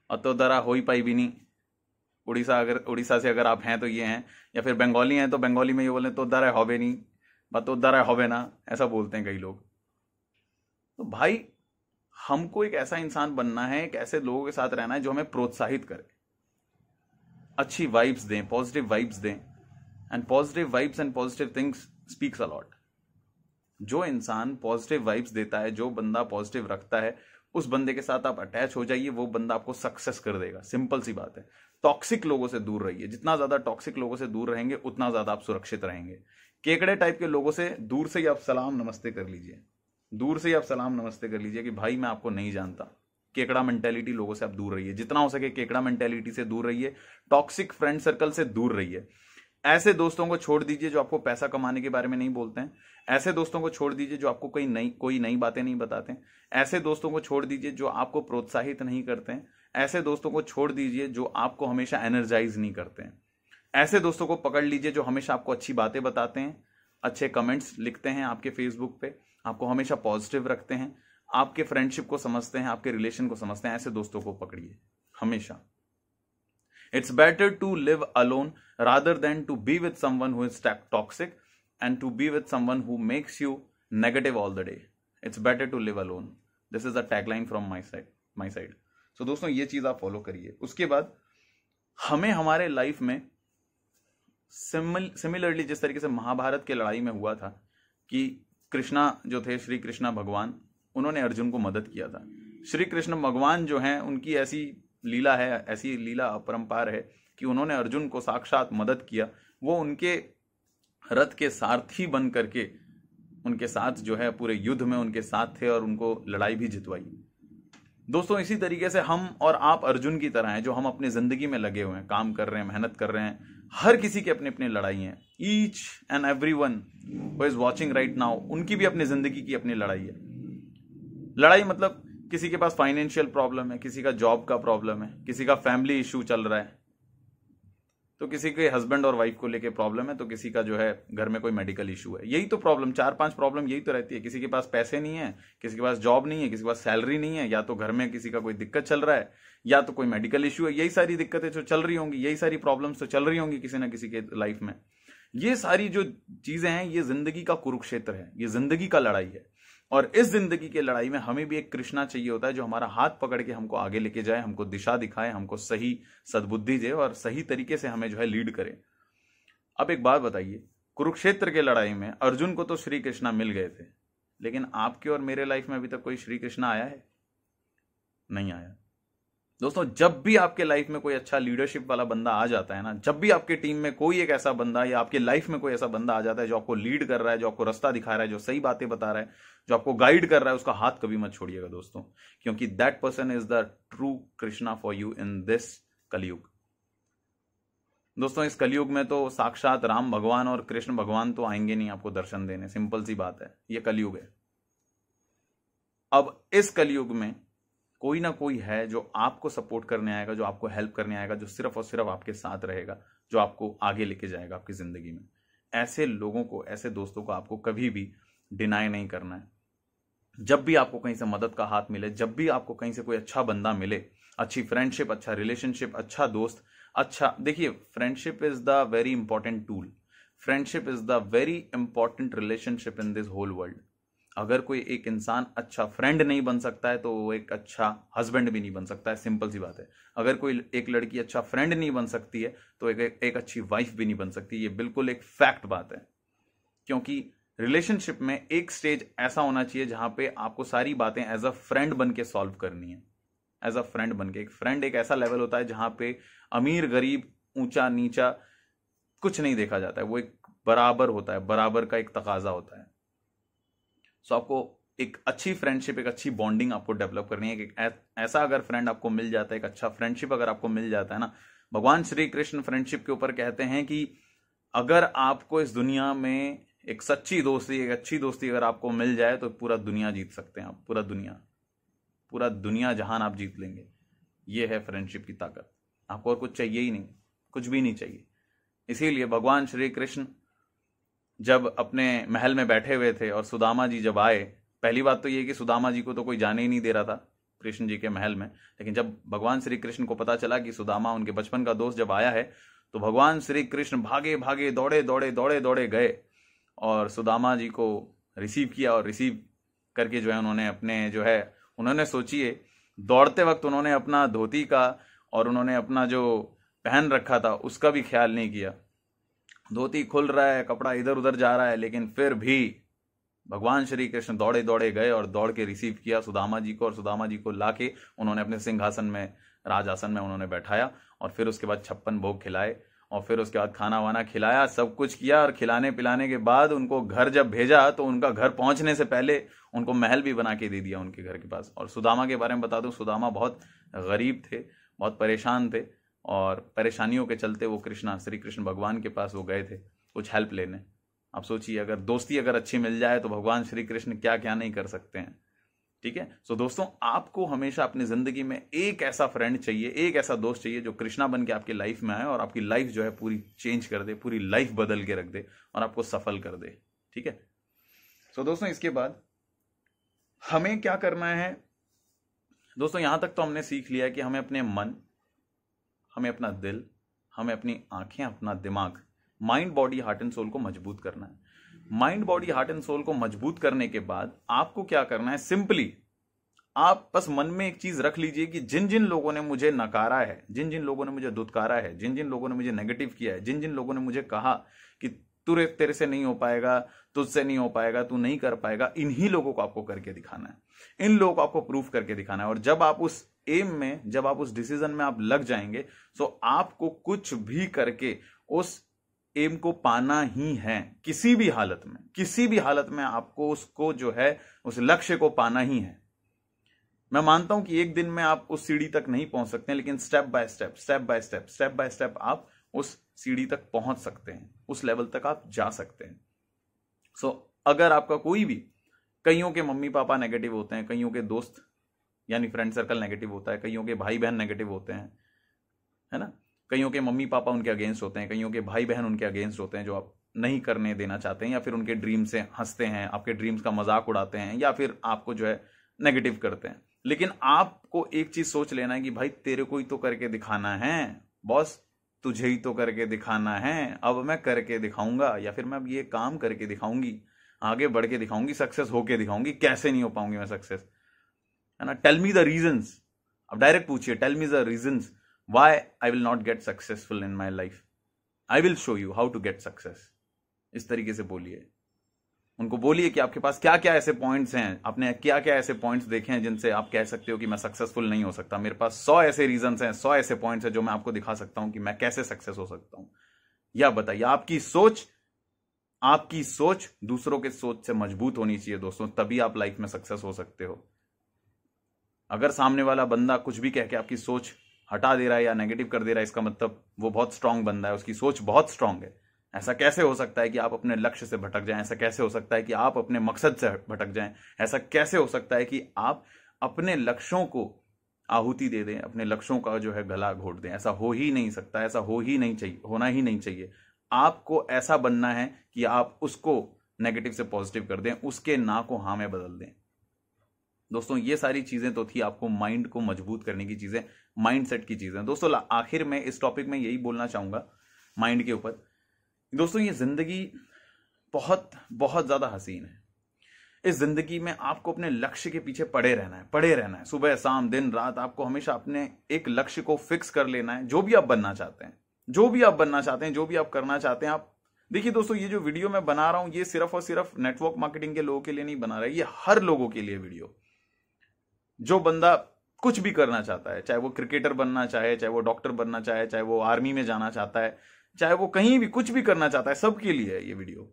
और तो दरा हो ही पाई भी नहीं। उड़ीसा से अगर आप हैं तो ये हैं, या फिर बंगाली हैं तो बंगाली में ये बोले तो दरा होवे नहीं, तो दरा होवे ना, ऐसा बोलते हैं कई लोग। तो भाई हमको एक ऐसा इंसान बनना है, एक ऐसे लोगों के साथ रहना है जो हमें प्रोत्साहित करे, अच्छी वाइब्स दें, पॉजिटिव वाइब्स दें, and positive vibes and positive things speaks a lot. जो इंसान पॉजिटिव वाइब्स देता है, जो बंदा पॉजिटिव रखता है, उस बंदे के साथ आप अटैच हो जाइए, वो बंदा आपको सक्सेस कर देगा। सिंपल सी बात है। टॉक्सिक लोगों से दूर रहिए, जितना ज्यादा टॉक्सिक लोगों से दूर रहेंगे उतना ज्यादा आप सुरक्षित रहेंगे। केकड़े टाइप के लोगों से दूर से ही आप सलाम नमस्ते कर लीजिए, दूर से ही आप सलाम नमस्ते कर लीजिए कि भाई मैं आपको नहीं जानता। केकड़ा मेंटेलिटी लोगों से आप दूर रहिए, जितना हो सके केकड़ा मेंटेलिटी से दूर रहिए, टॉक्सिक फ्रेंड सर्कल से दूर रहिए। ऐसे दोस्तों को छोड़ दीजिए जो आपको पैसा कमाने के बारे में नहीं बोलते हैं, ऐसे दोस्तों को छोड़ दीजिए जो आपको कोई नई बातें नहीं बताते हैं, ऐसे दोस्तों को छोड़ दीजिए जो आपको प्रोत्साहित नहीं करते हैं, ऐसे दोस्तों को छोड़ दीजिए जो आपको हमेशा एनर्जाइज नहीं करते हैं। ऐसे दोस्तों को पकड़ लीजिए जो हमेशा आपको अच्छी बातें बताते हैं, अच्छे कमेंट्स लिखते हैं आपके फेसबुक पे, आपको हमेशा पॉजिटिव रखते हैं, आपके फ्रेंडशिप को समझते हैं, आपके रिलेशन को समझते हैं। ऐसे दोस्तों को पकड़िए हमेशा। It's better to live alone rather than to be with someone who is toxic and to be with someone who makes you negative all the day. It's better to live alone. This is a tagline from my side. So दोस्तों ये चीज आप follow करिए। उसके बाद हमें हमारे life में सिमिलरली जिस तरीके से महाभारत के लड़ाई में हुआ था कि कृष्णा जो थे, श्री कृष्णा भगवान, उन्होंने अर्जुन को मदद किया था। श्री कृष्ण भगवान जो हैं उनकी ऐसी लीला है, ऐसी लीला अपरंपार है कि उन्होंने अर्जुन को साक्षात मदद किया, वो उनके रथ के सारथी बन करके उनके साथ जो है पूरे युद्ध में उनके साथ थे और उनको लड़ाई भी जितवाई। दोस्तों इसी तरीके से हम और आप अर्जुन की तरह हैं, जो हम अपनी जिंदगी में लगे हुए हैं, काम कर रहे हैं, मेहनत कर रहे हैं। हर किसी की अपनी अपनी लड़ाई है। Each and every one who is watching right now, उनकी भी अपनी जिंदगी की अपनी लड़ाई है। लड़ाई मतलब किसी के पास फाइनेंशियल प्रॉब्लम है, किसी का जॉब का प्रॉब्लम है, किसी का फैमिली इशू चल रहा है, तो किसी के हस्बैंड और वाइफ को लेके प्रॉब्लम है, तो किसी का जो है घर में कोई मेडिकल इशू है। यही तो प्रॉब्लम, 4-5 प्रॉब्लम यही तो रहती है। किसी के पास पैसे नहीं है, किसी के पास जॉब नहीं है, किसी के पास सैलरी नहीं है, या तो घर में किसी का कोई दिक्कत चल रहा है, या तो कोई मेडिकल इशू है। यही सारी दिक्कतें जो चल रही होंगी, यही सारी प्रॉब्लम्स तो चल रही होंगी किसी ना किसी के लाइफ में। ये सारी जो चीजें हैं, ये जिंदगी का कुरुक्षेत्र है, ये जिंदगी का लड़ाई है। और इस जिंदगी की लड़ाई में हमें भी एक कृष्णा चाहिए होता है, जो हमारा हाथ पकड़ के हमको आगे लेके जाए, हमको दिशा दिखाए, हमको सही सद्बुद्धि दे और सही तरीके से हमें जो है लीड करे। अब एक बात बताइए, कुरुक्षेत्र के लड़ाई में अर्जुन को तो श्री कृष्णा मिल गए थे, लेकिन आपके और मेरे लाइफ में अभी तक कोई श्री कृष्णा आया है? नहीं आया। दोस्तों जब भी आपके लाइफ में कोई अच्छा लीडरशिप वाला बंदा आ जाता है ना, जब भी आपके टीम में कोई एक ऐसा बंदा या आपके लाइफ में कोई ऐसा बंदा आ जाता है जो आपको लीड कर रहा है, जो आपको रास्ता दिखा रहा है, जो सही बातें बता रहा है, जो आपको गाइड कर रहा है, उसका हाथ कभी मत छोड़िएगा दोस्तों, क्योंकि that person is the true Krishna for you in this कलयुग। दोस्तों इस कलयुग में तो साक्षात राम भगवान और कृष्ण भगवान तो आएंगे नहीं आपको दर्शन देने, सिंपल सी बात है, ये कलयुग है। अब इस कलयुग में कोई ना कोई है जो आपको सपोर्ट करने आएगा, जो आपको हेल्प करने आएगा, जो सिर्फ और सिर्फ आपके साथ रहेगा, जो आपको आगे लेके जाएगा आपकी जिंदगी में। ऐसे लोगों को, ऐसे दोस्तों को आपको कभी भी डिनाई नहीं करना है। जब भी आपको कहीं से मदद का हाथ मिले, जब भी आपको कहीं से कोई अच्छा बंदा मिले, अच्छी फ्रेंडशिप, अच्छा रिलेशनशिप, अच्छा दोस्त, अच्छा, देखिए friendship is the very important tool, friendship is the very important relationship in this whole world. अगर कोई एक इंसान अच्छा फ्रेंड नहीं बन सकता है तो वो एक अच्छा हस्बैंड भी नहीं बन सकता है, सिंपल सी बात है। अगर कोई एक लड़की अच्छा फ्रेंड नहीं बन सकती है तो एक अच्छी वाइफ भी नहीं बन सकती। ये बिल्कुल एक फैक्ट बात है, क्योंकि रिलेशनशिप में एक स्टेज ऐसा होना चाहिए जहां पे आपको सारी बातें एज अ फ्रेंड बन के सॉल्व करनी है। एज अ फ्रेंड बन के, एक फ्रेंड एक ऐसा लेवल होता है जहां पे अमीर गरीब, ऊंचा नीचा कुछ नहीं देखा जाता है, वो एक बराबर होता है, बराबर का एक तकाजा होता है। सो आपको एक अच्छी फ्रेंडशिप, एक अच्छी बॉन्डिंग आपको डेवलप करनी है। कि ऐसा अगर फ्रेंड आपको मिल जाता है, एक अच्छा फ्रेंडशिप अगर आपको मिल जाता है ना, भगवान श्री कृष्ण फ्रेंडशिप के ऊपर कहते हैं कि अगर आपको इस दुनिया में एक सच्ची दोस्ती, एक अच्छी दोस्ती अगर आपको मिल जाए तो पूरा दुनिया जीत सकते हैं आप, पूरा दुनिया जहान आप जीत लेंगे। ये है फ्रेंडशिप की ताकत। आपको और कुछ चाहिए ही नहीं, कुछ भी नहीं चाहिए। इसीलिए भगवान श्री कृष्ण जब अपने महल में बैठे हुए थे और सुदामा जी जब आए, पहली बात तो ये कि सुदामा जी को तो कोई जाने ही नहीं दे रहा था कृष्ण जी के महल में, लेकिन जब भगवान श्री कृष्ण को पता चला कि सुदामा उनके बचपन का दोस्त जब आया है, तो भगवान श्री कृष्ण भागे भागे दौड़े गए और सुदामा जी को रिसीव किया। और रिसीव करके जो है उन्होंने अपने जो है, उन्होंने सोचिए दौड़ते वक्त उन्होंने अपना धोती का और उन्होंने अपना जो पहन रखा था उसका भी ख्याल नहीं किया। धोती खुल रहा है, कपड़ा इधर उधर जा रहा है, लेकिन फिर भी भगवान श्री कृष्ण दौड़े गए और दौड़ के रिसीव किया सुदामा जी को, और सुदामा जी को लाके उन्होंने अपने सिंहासन में, राजासन में उन्होंने बैठाया, और फिर उसके बाद 56 भोग खिलाए, और फिर उसके बाद खाना वाना खिलाया, सब कुछ किया। और खिलाने पिलाने के बाद उनको घर जब भेजा तो उनका घर पहुंचने से पहले उनको महल भी बना के दे दिया उनके घर के पास। और सुदामा के बारे में बता दूं, सुदामा बहुत गरीब थे, बहुत परेशान थे, और परेशानियों के चलते वो श्री कृष्ण भगवान के पास वो गए थे कुछ हेल्प लेने। आप सोचिए अगर दोस्ती अगर अच्छी मिल जाए तो भगवान श्री कृष्ण क्या क्या नहीं कर सकते हैं। ठीक है। सो दोस्तों, आपको हमेशा अपनी जिंदगी में एक ऐसा फ्रेंड चाहिए, एक ऐसा दोस्त चाहिए जो कृष्णा बन के आपकी लाइफ में आए और आपकी लाइफ जो है पूरी चेंज कर दे, पूरी लाइफ बदल के रख दे और आपको सफल कर दे। ठीक है। सो दोस्तों, इसके बाद हमें क्या करना है दोस्तों, यहां तक तो हमने सीख लिया है कि हमें अपने मन, हमें अपना दिल, हमें अपनी आंखें, अपना दिमाग, mind body heart and soul को मजबूत करना है। Mind body heart and soul को मजबूत करने के बाद आपको क्या करना है, सिंपली आप बस मन में एक चीज रख लीजिए कि जिन जिन लोगों ने मुझे नकारा है, जिन जिन लोगों ने मुझे दुत्कारा है, जिन जिन लोगों ने मुझे नेगेटिव किया है, जिन जिन लोगों ने मुझे कहा कि तेरे से नहीं हो पाएगा, तुझसे नहीं हो पाएगा, तू नहीं कर पाएगा, इन्हीं लोगों को आपको करके दिखाना है, इन लोगों को आपको प्रूफ करके दिखाना है। और जब आप उस एम में, जब आप उस डिसीजन में आप लग जाएंगे, तो आपको कुछ भी करके उस एम को पाना ही है। किसी भी हालत में, किसी भी हालत में आपको उसको जो है, उस लक्ष्य को पाना ही है। मैं मानता हूं कि एक दिन में आप उस सीढ़ी तक नहीं पहुंच सकते हैं, लेकिन step by step, step by step, step by step आप उस सीढ़ी तक पहुंच सकते हैं, उस लेवल तक आप जा सकते हैं। सो अगर आपका कोई भी, कईयों के मम्मी पापा नेगेटिव होते हैं, कईयों के दोस्त यानी फ्रेंड सर्कल नेगेटिव होता है, कईयों के भाई बहन नेगेटिव होते हैं, है ना, कईयों के मम्मी पापा उनके अगेंस्ट होते हैं, कईयों के भाई बहन उनके अगेंस्ट होते हैं, जो आप नहीं करने देना चाहते हैं, या फिर उनके ड्रीम से हंसते हैं, आपके ड्रीम्स का मजाक उड़ाते हैं, या फिर आपको जो है नेगेटिव करते हैं। लेकिन आपको एक चीज सोच लेना है कि भाई तेरे को ही तो करके दिखाना है बॉस, तुझे ही तो करके दिखाना है, अब मैं करके दिखाऊंगा, या फिर मैं अब ये काम करके दिखाऊंगी, आगे बढ़ के दिखाऊंगी, सक्सेस होके दिखाऊंगी। कैसे नहीं हो पाऊंगी मैं सक्सेस, है ना, टेल मी द रीजंस। अब डायरेक्ट पूछिए, tell me the reasons why I will not get successful in my life, I will show you how to get success. इस तरीके से बोलिए, उनको बोलिए कि आपके पास क्या क्या ऐसे पॉइंट्स हैं, आपने क्या क्या ऐसे पॉइंट्स देखे हैं जिनसे आप कह सकते हो कि मैं सक्सेसफुल नहीं हो सकता। मेरे पास 100 ऐसे रीजंस हैं, 100 ऐसे पॉइंट्स हैं जो मैं आपको दिखा सकता हूं कि मैं कैसे सक्सेस हो सकता हूं। या बताइए, आपकी सोच दूसरों के सोच से मजबूत होनी चाहिए दोस्तों, तभी आप लाइफ में सक्सेस हो सकते हो। अगर सामने वाला बंदा कुछ भी कह के आपकी सोच हटा दे रहा है या नेगेटिव कर दे रहा है, इसका मतलब वो बहुत स्ट्रांग बंदा है, उसकी सोच बहुत स्ट्रांग है। ऐसा कैसे हो सकता है कि आप अपने लक्ष्य से भटक जाएं? ऐसा कैसे हो सकता है कि आप अपने मकसद से भटक जाएं? ऐसा कैसे हो सकता है कि आप अपने लक्ष्यों को आहुति दे दें, अपने लक्ष्यों का जो है गला घोट दें? ऐसा हो ही नहीं सकता, ऐसा हो ही नहीं चाहिए, होना ही नहीं चाहिए। आपको ऐसा बनना है कि आप उसको नेगेटिव से पॉजिटिव कर दें, उसके ना को हाँ में बदल दें। दोस्तों ये सारी चीजें तो थी आपको माइंड को मजबूत करने की चीजें, माइंडसेट की चीजें। दोस्तों आखिर में इस टॉपिक में यही बोलना चाहूंगा माइंड के ऊपर। दोस्तों ये जिंदगी बहुत बहुत ज्यादा हसीन है। इस जिंदगी में आपको अपने लक्ष्य के पीछे पड़े रहना है, सुबह शाम दिन रात आपको हमेशा अपने एक लक्ष्य को फिक्स कर लेना है। जो भी आप बनना चाहते हैं, जो भी आप करना चाहते हैं, आप देखिए दोस्तों, ये जो वीडियो मैं बना रहा हूं ये सिर्फ और सिर्फ नेटवर्क मार्केटिंग के लोगों के लिए नहीं बना रहा है, ये हर लोगों के लिए वीडियो। जो बंदा कुछ भी करना चाहता है, चाहे वो क्रिकेटर बनना चाहे, चाहे वो डॉक्टर बनना चाहे, चाहे वो आर्मी में जाना चाहता है, चाहे वो कहीं भी कुछ भी करना चाहता है, सबके लिए है ये वीडियो।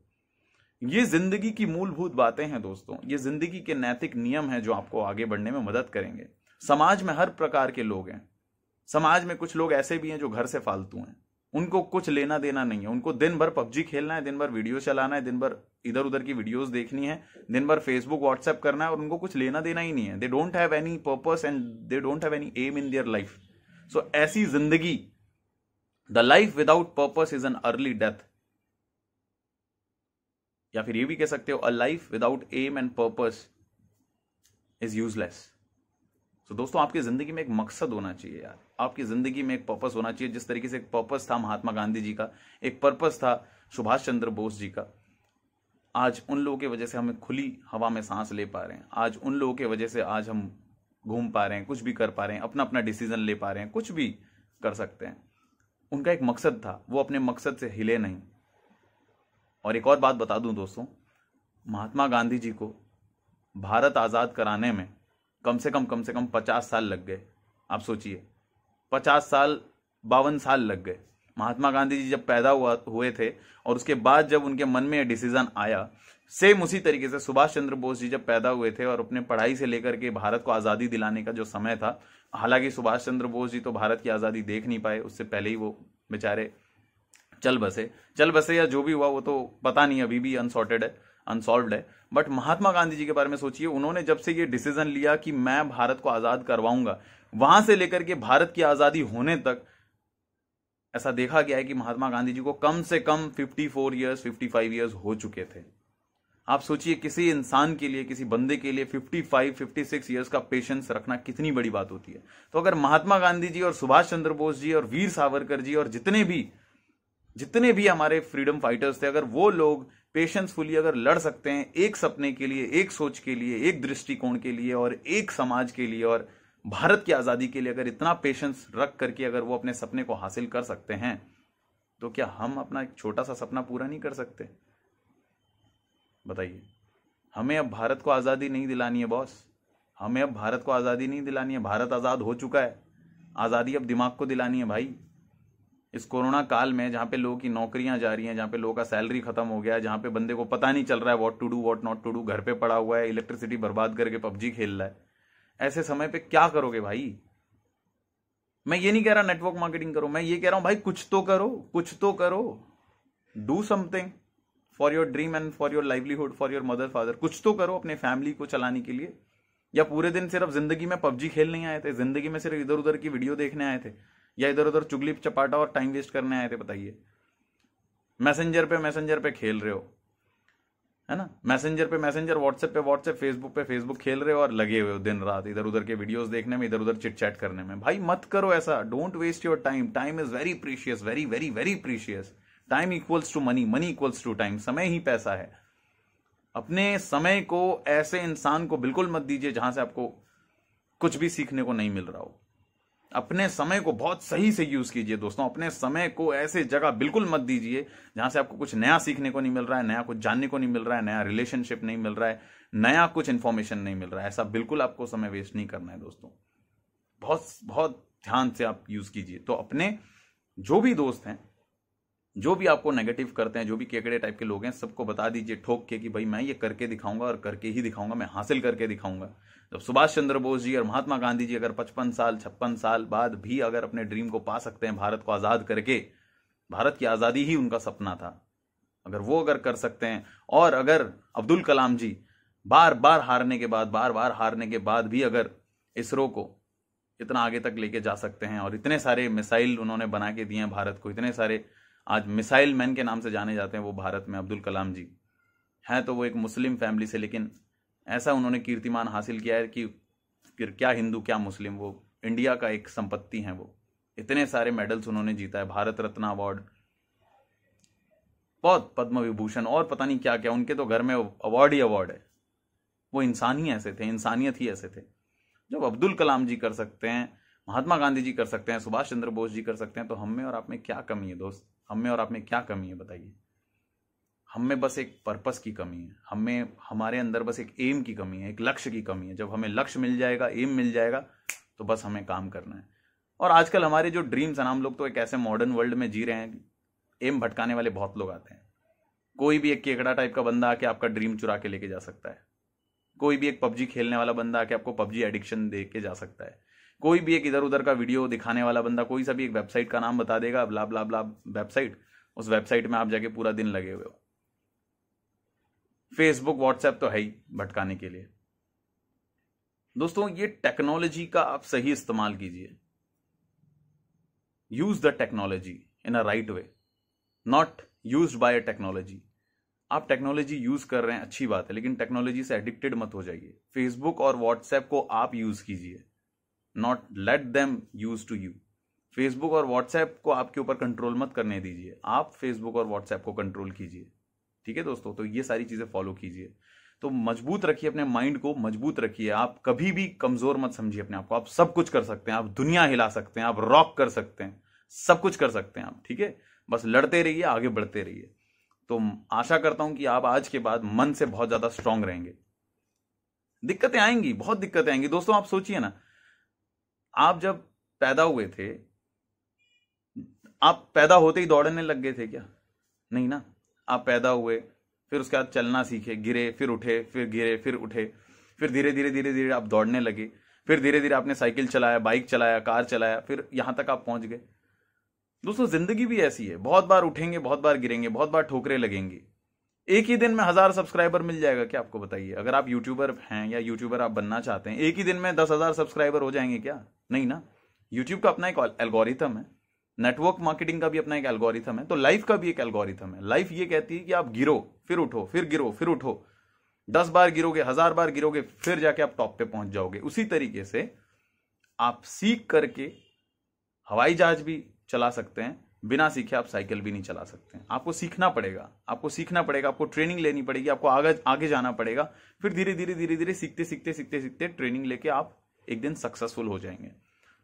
ये जिंदगी की मूलभूत बातें हैं दोस्तों, ये जिंदगी के नैतिक नियम हैं जो आपको आगे बढ़ने में मदद करेंगे। समाज में हर प्रकार के लोग हैं। समाज में कुछ लोग ऐसे भी हैं जो घर से फालतू हैं, उनको कुछ लेना देना नहीं है, उनको दिन भर पबजी खेलना है, दिन भर वीडियो चलाना है, दिन भर इधर उधर की वीडियोस देखनी है, दिन भर फेसबुक व्हाट्सएप करना है, और उनको कुछ लेना देना ही नहीं है। They don't have any purpose and they don't have any aim in their life. So ऐसी जिंदगी, the life without purpose is an early death, या फिर ये भी कह सकते हो, a life without aim and purpose is useless. तो दोस्तों आपकी जिंदगी में एक मकसद होना चाहिए यार, आपकी जिंदगी में एक पर्पस होना चाहिए। जिस तरीके से एक पर्पस था महात्मा गांधी जी का, एक पर्पस था सुभाष चंद्र बोस जी का। आज उन लोगों की वजह से हमें खुली हवा में सांस ले पा रहे हैं, आज उन लोगों की वजह से आज हम घूम पा रहे हैं, कुछ भी कर पा रहे हैं, अपना अपना डिसीजन ले पा रहे हैं, कुछ भी कर सकते हैं। उनका एक मकसद था, वो अपने मकसद से हिले नहीं। और एक और बात बता दूं दोस्तों, महात्मा गांधी जी को भारत आजाद कराने में कम से कम 50 साल लग गए। आप सोचिए, 50 साल 52 साल लग गए। महात्मा गांधी जी जब पैदा हुए थे और उसके बाद जब उनके मन में डिसीजन आया, सेम उसी तरीके से सुभाष चंद्र बोस जी जब पैदा हुए थे और अपने पढ़ाई से लेकर के भारत को आज़ादी दिलाने का जो समय था, हालांकि सुभाष चंद्र बोस जी तो भारत की आज़ादी देख नहीं पाए, उससे पहले ही वो बेचारे चल बसे या जो भी हुआ वो तो पता नहीं, अभी भी अनसॉल्व्ड है। बट महात्मा गांधी जी के बारे में सोचिए, उन्होंने जब से ये डिसीजन लिया कि मैं भारत को आजाद करवाऊंगा, वहां से लेकर के भारत की आजादी होने तक ऐसा देखा गया है कि महात्मा गांधी जी को कम से कम 55 ईयर्स हो चुके थे। आप सोचिए, किसी इंसान के लिए, किसी बंदे के लिए 56 ईयर्स का पेशेंस रखना कितनी बड़ी बात होती है। तो अगर महात्मा गांधी जी और सुभाष चंद्र बोस जी और वीर सावरकर जी और जितने भी हमारे फ्रीडम फाइटर्स थे, अगर वो लोग पेशेंसफुली अगर लड़ सकते हैं एक सपने के लिए, एक सोच के लिए, एक दृष्टिकोण के लिए और एक समाज के लिए और भारत की आजादी के लिए, अगर इतना पेशेंस रख करके अगर वो अपने सपने को हासिल कर सकते हैं, तो क्या हम अपना एक छोटा सा सपना पूरा नहीं कर सकते? बताइए। हमें अब भारत को आज़ादी नहीं दिलानी है बॉस, हमें अब भारत को आज़ादी नहीं दिलानी है। भारत आज़ाद हो चुका है, आज़ादी अब दिमाग को दिलानी है भाई। इस कोरोना काल में जहाँ पे लोगों की नौकरियां जा रही हैं, जहाँ पे लोगों का सैलरी खत्म हो गया है, जहाँ पे बंदे को पता नहीं चल रहा है what to do what not to do, घर पे पड़ा हुआ है, इलेक्ट्रिसिटी बर्बाद करके पबजी खेल रहा है, ऐसे समय पे क्या करोगे भाई? मैं ये नहीं कह रहा नेटवर्क मार्केटिंग करो, मैं ये कह रहा हूं भाई कुछ तो करो, कुछ तो करो। Do something for your dream and for your livelihood, for your mother father. कुछ तो करो अपने फैमिली को चलाने के लिए। या पूरे दिन सिर्फ जिंदगी में पबजी खेल नहीं आए थे, जिंदगी में सिर्फ इधर उधर की वीडियो देखने आए थे, या इधर उधर चुगली चपाटा और टाइम वेस्ट करने आए थे? बताइए। मैसेंजर पे खेल रहे हो, है ना, मैसेंजर पे मैसेंजर, व्हाट्सएप पे व्हाट्सएप, फेसबुक पे फेसबुक खेल रहे हो और लगे हुए हो दिन रात इधर उधर के वीडियोस देखने में, इधर उधर चिट चैट करने में। भाई मत करो ऐसा, don't waste your time. Time is very precious, very very very precious. Time equals to money, money equals to time. समय ही पैसा है। अपने समय को ऐसे इंसान को बिल्कुल मत दीजिए जहां से आपको कुछ भी सीखने को नहीं मिल रहा हो। अपने समय को बहुत सही से यूज कीजिए दोस्तों। अपने समय को ऐसे जगह बिल्कुल मत दीजिए जहां से आपको कुछ नया सीखने को नहीं मिल रहा है, नया कुछ जानने को नहीं मिल रहा है, नया रिलेशनशिप नहीं मिल रहा है, नया कुछ इंफॉर्मेशन नहीं मिल रहा है। ऐसा बिल्कुल आपको समय वेस्ट नहीं करना है दोस्तों। बहुत बहुत ध्यान से आप यूज कीजिए। तो अपने जो भी दोस्त हैं, जो भी आपको नेगेटिव करते हैं, जो भी केकड़े टाइप के लोग हैं, सबको बता दीजिए ठोक के कि भाई मैं ये करके दिखाऊंगा और करके ही दिखाऊंगा, मैं हासिल करके दिखाऊंगा। जब सुभाष चंद्र बोस जी और महात्मा गांधी जी अगर 55 साल 56 साल बाद भी अगर अपने ड्रीम को पा सकते हैं, भारत को आजाद करके, भारत की आजादी ही उनका सपना था, अगर वो अगर कर सकते हैं, और अगर अब्दुल कलाम जी बार बार हारने के बाद भी अगर इसरो को इतना आगे तक लेके जा सकते हैं और इतने सारे मिसाइल उन्होंने बना के दिए हैं भारत को, इतने सारे आज मिसाइल मैन के नाम से जाने जाते हैं वो भारत में अब्दुल कलाम जी हैं। तो वो एक मुस्लिम फैमिली से, लेकिन ऐसा उन्होंने कीर्तिमान हासिल किया है कि फिर क्या हिंदू क्या मुस्लिम, वो इंडिया का एक संपत्ति है। वो इतने सारे मेडल्स उन्होंने जीता है, भारत रत्न अवार्ड, बहुत पद्म विभूषण और पता नहीं क्या क्या, उनके तो घर में अवार्ड ही अवार्ड है। वो इंसान ही ऐसे थे, इंसानियत ही ऐसे थे। जब अब्दुल कलाम जी कर सकते हैं, महात्मा गांधी जी कर सकते हैं, सुभाष चंद्र बोस जी कर सकते हैं, तो हम में और आप में क्या कमी है दोस्त? हम में और आप में क्या कमी है बताइए? हम में बस एक पर्पस की कमी है, हमें हमारे अंदर बस एक एम की कमी है, एक लक्ष्य की कमी है। जब हमें लक्ष्य मिल जाएगा, एम मिल जाएगा, तो बस हमें काम करना है। और आजकल हमारे जो ड्रीम्स हैं, हम लोग तो एक ऐसे मॉडर्न वर्ल्ड में जी रहे हैं, एम भटकाने वाले बहुत लोग आते हैं। कोई भी एक केकड़ा टाइप का बंदा आके आपका ड्रीम चुरा के लेके जा सकता है। कोई भी एक पबजी खेलने वाला बंदा आके आपको पबजी एडिक्शन दे के जा सकता है। कोई भी एक इधर उधर का वीडियो दिखाने वाला बंदा कोई सा भी एक वेबसाइट का नाम बता देगा, ब्ला ब्ला ब्ला वेबसाइट, उस वेबसाइट में आप जाके पूरा दिन लगे हुए हो। फेसबुक व्हाट्सएप तो है ही भटकाने के लिए। दोस्तों ये टेक्नोलॉजी का आप सही इस्तेमाल कीजिए। Use the technology in a right way, not used by technology. आप टेक्नोलॉजी यूज कर रहे हैं, अच्छी बात है, लेकिन टेक्नोलॉजी से एडिक्टेड मत हो जाइए। फेसबुक और व्हाट्सएप को आप यूज कीजिए, not let them use to you. Facebook और व्हाट्सएप को आपके ऊपर कंट्रोल मत करने दीजिए, आप फेसबुक और व्हाट्सएप को कंट्रोल कीजिए। ठीक है दोस्तों, तो ये सारी चीजें फॉलो कीजिए। तो मजबूत रखिए अपने माइंड को, मजबूत रखिए। आप कभी भी कमजोर मत समझिए अपने आप को। आप सब कुछ कर सकते हैं, आप दुनिया हिला सकते हैं, आप रॉक कर सकते हैं, सब कुछ कर सकते हैं आप। ठीक है, बस लड़ते रहिए, आगे बढ़ते रहिए। तो आशा करता हूं कि आप आज के बाद मन से बहुत ज्यादा स्ट्रांग रहेंगे। दिक्कतें आएंगी, बहुत दिक्कतें आएंगी दोस्तों। आप सोचिए ना, आप जब पैदा हुए थे, आप पैदा होते ही दौड़ने लग गए थे क्या? नहीं ना। आप पैदा हुए, फिर उसके बाद चलना सीखे, गिरे, फिर उठे, फिर गिरे, फिर उठे, फिर धीरे धीरे धीरे धीरे आप दौड़ने लगे, फिर धीरे धीरे आपने साइकिल चलाया, बाइक चलाया, कार चलाया, फिर यहां तक आप पहुंच गए। दोस्तों जिंदगी भी ऐसी है, बहुत बार उठेंगे, बहुत बार गिरेंगे, बहुत बार ठोकरें लगेंगी। एक ही दिन में 1000 सब्सक्राइबर मिल जाएगा क्या आपको? बताइए। अगर आप यूट्यूबर हैं या यूट्यूबर आप बनना चाहते हैं, एक ही दिन में 10,000 सब्सक्राइबर हो जाएंगे क्या? नहीं ना। यूट्यूब का अपना एक एल्गोरिथम है, नेटवर्क मार्केटिंग का भी अपना एक एल्गोरिथम है, तो लाइफ का भी एक एल्गोरिथम है। लाइफ ये कहती है कि आप गिरो, फिर उठो, फिर गिरो, फिर उठो। 10 बार गिरोगे, 1000 बार गिरोगे, फिर जाके आप टॉप पे पहुंच जाओगे। उसी तरीके से आप सीख करके हवाई जहाज भी चला सकते हैं, बिना सीखे आप साइकिल भी नहीं चला सकते हैं। आपको सीखना पड़ेगा, आपको सीखना पड़ेगा, आपको ट्रेनिंग लेनी पड़ेगी, आपको आगे जाना पड़ेगा। फिर धीरे धीरे धीरे धीरे सीखते सीखते सीखते सीखते ट्रेनिंग लेके आप एक दिन सक्सेसफुल हो जाएंगे।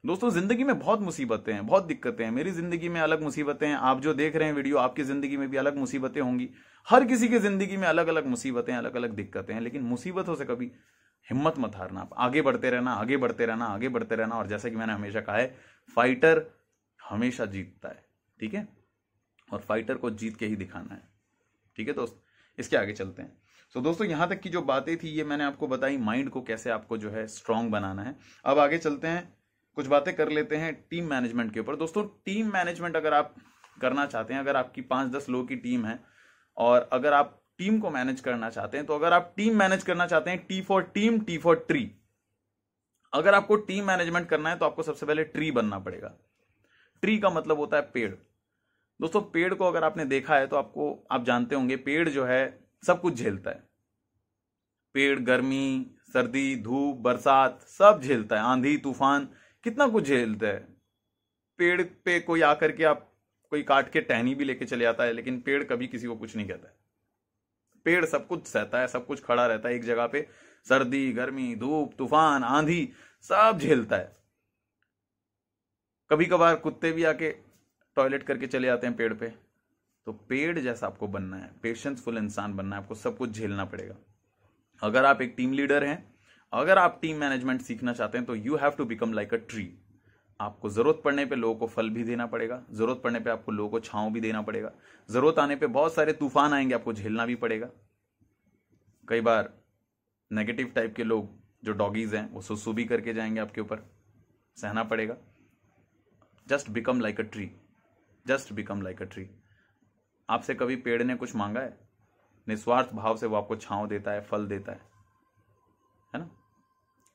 दोस्तों जिंदगी में बहुत मुसीबतें हैं, बहुत दिक्कतें हैं। मेरी जिंदगी में अलग मुसीबतें हैं, आप जो देख रहे हैं वीडियो, आपकी जिंदगी में भी अलग मुसीबतें होंगी। हर किसी की जिंदगी में अलग अलग मुसीबतें, अलग अलग दिक्कतें हैं। लेकिन मुसीबतों से कभी हिम्मत मत हारना, आप आगे बढ़ते रहना, आगे बढ़ते रहना, आगे बढ़ते रहना। और जैसा कि मैंने हमेशा कहा है, फाइटर हमेशा जीतता है, ठीक है, और फाइटर को जीत के ही दिखाना है, ठीक है दोस्त। इसके आगे चलते हैं। तो दोस्तों यहां तक की जो बातें थी ये मैंने आपको बताई, माइंड को कैसे आपको जो है स्ट्रांग बनाना है। अब आगे चलते हैं, कुछ बातें कर लेते हैं टीम मैनेजमेंट के ऊपर। दोस्तों टीम मैनेजमेंट अगर आप करना चाहते हैं, अगर आपकी 5-10 लोगों की टीम है और अगर आप टीम को मैनेज करना चाहते हैं, तो अगर आप टीम मैनेज करना चाहते हैं, T for team, T for tree. अगर आपको टीम मैनेजमेंट करना है तो आपको सबसे पहले ट्री बनना पड़ेगा। ट्री का मतलब होता है पेड़। दोस्तों पेड़ को अगर आपने देखा है तो आप जानते होंगे, पेड़ जो है सब कुछ झेलता है। पेड़ गर्मी, सर्दी, धूप, बरसात सब झेलता है, आंधी तूफान, कितना कुछ झेलता है। पेड़ पे कोई आकर के कोई काट के टहनी भी लेके चले जाता है, लेकिन पेड़ कभी किसी को कुछ नहीं कहता है। पेड़ सब कुछ सहता है, सब कुछ खड़ा रहता है एक जगह पे, सर्दी, गर्मी, धूप, तूफान, आंधी सब झेलता है। कभी कभार कुत्ते भी आके टॉयलेट करके चले जाते हैं पेड़ पे। तो पेड़ जैसा आपको बनना है, पेशेंसफुल इंसान बनना है, आपको सब कुछ झेलना पड़ेगा। अगर आप एक टीम लीडर हैं, अगर आप टीम मैनेजमेंट सीखना चाहते हैं, तो you have to become like a tree. आपको जरूरत पड़ने पे लोगों को फल भी देना पड़ेगा, जरूरत पड़ने पे आपको लोगों को छांव भी देना पड़ेगा, जरूरत आने पे बहुत सारे तूफान आएंगे, आपको झेलना भी पड़ेगा। कई बार नेगेटिव टाइप के लोग जो डॉगीज हैं वो सुसु भी करके जाएंगे आपके ऊपर, सहना पड़ेगा। Just become like a tree, just become like a tree. आपसे कभी पेड़ ने कुछ मांगा है? निस्वार्थ भाव से वो आपको छांव देता है, फल देता है ना।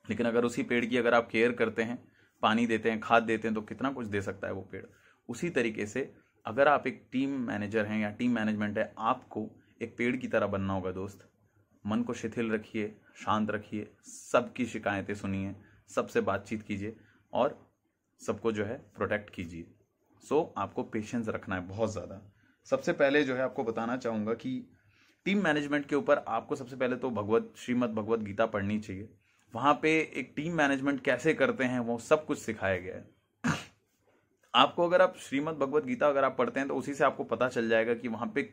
लेकिन अगर उसी पेड़ की अगर आप केयर करते हैं, पानी देते हैं, खाद देते हैं, तो कितना कुछ दे सकता है वो पेड़। उसी तरीके से अगर आप एक टीम मैनेजर हैं या टीम मैनेजमेंट है, आपको एक पेड़ की तरह बनना होगा दोस्त। मन को शिथिल रखिए, शांत रखिए, सबकी शिकायतें सुनिए, सबसे बातचीत कीजिए और सबको जो है प्रोटेक्ट कीजिए। आपको पेशेंस रखना है बहुत ज़्यादा। सबसे पहले जो है आपको बताना चाहूँगा कि टीम मैनेजमेंट के ऊपर आपको सबसे पहले तो श्रीमद् भगवत गीता पढ़नी चाहिए। वहाँ पे एक टीम मैनेजमेंट कैसे करते हैं वो सब कुछ सिखाया गया है आपको। अगर आप श्रीमद् भगवत गीता अगर आप पढ़ते हैं तो उसी से आपको पता चल जाएगा कि वहाँ पे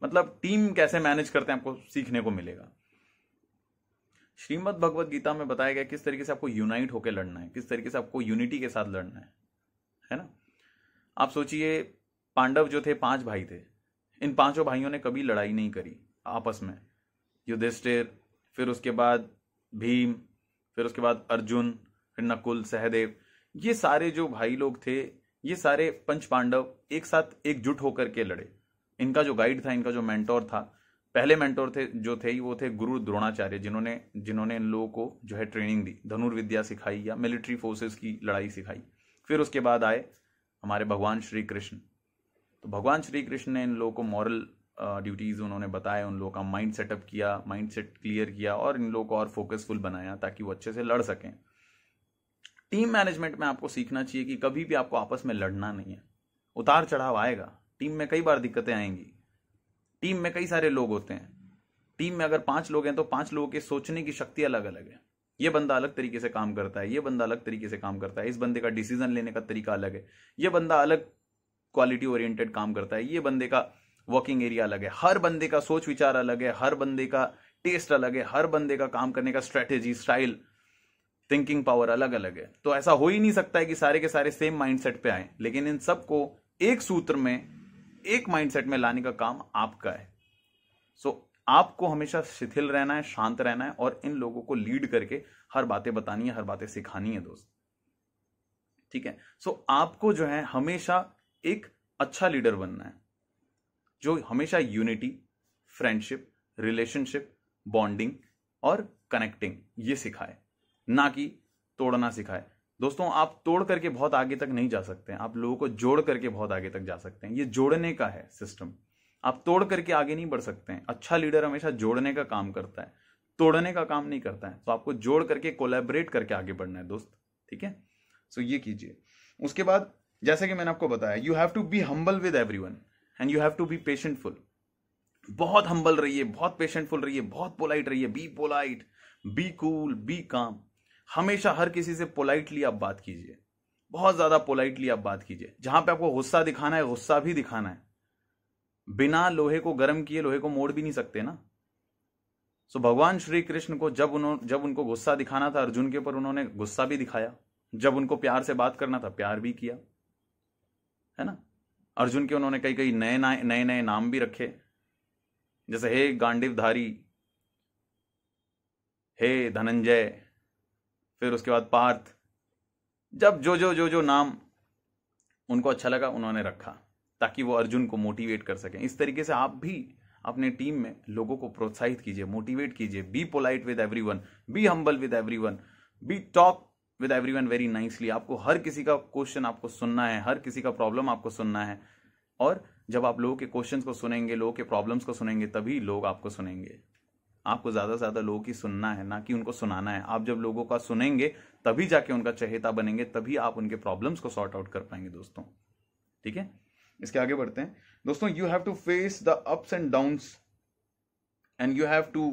मतलब टीम कैसे मैनेज करते हैं, आपको सीखने को मिलेगा। श्रीमद् भगवत गीता में बताया गया किस तरीके से आपको यूनाइट होकर लड़ना है, किस तरीके से आपको यूनिटी के साथ लड़ना है ना। आप सोचिए, पांडव जो थे 5 भाई थे, इन 5 भाइयों ने कभी लड़ाई नहीं करी आपस में। युधिष्ठिर, फिर उसके बाद भीम, फिर उसके बाद अर्जुन, फिर नकुल, सहदेव, ये सारे जो भाई लोग थे, ये सारे 5 पांडव एक साथ एकजुट होकर के लड़े। इनका जो गाइड था, इनका जो मेंटोर था, पहले मेंटोर थे जो थे वो थे गुरु द्रोणाचार्य, जिन्होंने इन लोगों को जो है ट्रेनिंग दी, धनुर्विद्या सिखाई या मिलिट्री फोर्सेस की लड़ाई सिखाई। फिर उसके बाद आए हमारे भगवान श्री कृष्ण। तो भगवान श्री कृष्ण ने इन लोगों को मॉरल ड्यूटीज उन्होंने बताया, उन लोगों का माइंड सेटअप किया, माइंड सेट क्लियर किया और इन लोगों को और फोकसफुल बनाया ताकि वो अच्छे से लड़ सकें। टीम मैनेजमेंट में आपको सीखना चाहिए कि कभी भी आपको आपस में लड़ना नहीं है। उतार चढ़ाव आएगा, टीम में कई बार दिक्कतें आएंगी, टीम में कई सारे लोग होते हैं। टीम में अगर 5 लोग हैं तो 5 लोगों के सोचने की शक्ति अलग अलग है। ये बंदा अलग तरीके से काम करता है, ये बंदा अलग तरीके से काम करता है, इस बंदे का डिसीजन लेने का तरीका अलग है, ये बंदा अलग क्वालिटी ओरिएंटेड काम करता है, ये बंदे का वर्किंग एरिया अलग है, हर बंदे का सोच विचार अलग है, हर बंदे का टेस्ट अलग है, हर बंदे का काम करने का स्ट्रेटेजी, स्टाइल, थिंकिंग पावर अलग अलग है। तो ऐसा हो ही नहीं सकता है कि सारे के सारे सेम माइंडसेट पे आए, लेकिन इन सबको एक सूत्र में, एक माइंडसेट में लाने का काम आपका है। आपको हमेशा शिथिल रहना है, शांत रहना है और इन लोगों को लीड करके हर बातें बतानी है, हर बातें सिखानी है दोस्त, ठीक है। आपको जो है हमेशा एक अच्छा लीडर बनना है जो हमेशा यूनिटी, फ्रेंडशिप, रिलेशनशिप, बॉन्डिंग और कनेक्टिंग ये सिखाए, ना कि तोड़ना सिखाए। दोस्तों आप तोड़ करके बहुत आगे तक नहीं जा सकते हैं, आप लोगों को जोड़ करके बहुत आगे तक जा सकते हैं। ये जोड़ने का है सिस्टम, आप तोड़ करके आगे नहीं बढ़ सकते हैं। अच्छा लीडर हमेशा जोड़ने का काम करता है, तोड़ने का काम नहीं करता है। तो आपको जोड़ करके, कोलैबोरेट करके आगे बढ़ना है दोस्त, ठीक है। ये कीजिए। उसके बाद जैसे कि मैंने आपको बताया, you have to be humble with everyone and you have to be patientful. बहुत हम्बल रहिए, बहुत पेशेंटफुल रहिए, बहुत पोलाइट रहिए। Be polite, be cool, be calm. हमेशा हर किसी से पोलाइटली आप बात कीजिए, बहुत ज्यादा पोलाइटली आप बात कीजिए। जहां पे आपको गुस्सा दिखाना है, गुस्सा भी दिखाना है। बिना लोहे को गर्म किए लोहे को मोड़ भी नहीं सकते ना। सो भगवान श्री कृष्ण को जब उनको गुस्सा दिखाना था अर्जुन के ऊपर, उन्होंने गुस्सा भी दिखाया। जब उनको प्यार से बात करना था, प्यार भी किया, है ना। अर्जुन के उन्होंने कई कई नए नए नाम भी रखे, जैसे हे गांडीवधारी, हे धनंजय, फिर उसके बाद पार्थ। जब जो नाम उनको अच्छा लगा उन्होंने रखा, ताकि वो अर्जुन को मोटिवेट कर सकें। इस तरीके से आप भी अपने टीम में लोगों को प्रोत्साहित कीजिए, मोटिवेट कीजिए। Be polite with everyone, B humble with everyone, be talk with everyone very nicely. आपको हर किसी का क्वेश्चन आपको सुनना है, हर किसी का प्रॉब्लम आपको सुनना है। और जब आप लोगों के क्वेश्चंस को सुनेंगे, लोगों के प्रॉब्लम्स को सुनेंगे, तभी लोग आपको सुनेंगे। आपको ज्यादा से ज्यादा लोगों की सुनना है, ना कि उनको सुनाना है। आप जब लोगों का सुनेंगे तभी जाके उनका चहेता बनेंगे, तभी आप उनके प्रॉब्लम्स को सॉर्ट आउट कर पाएंगे दोस्तों। ठीक है, इसके आगे बढ़ते हैं दोस्तों। You have to face the ups and downs and you have to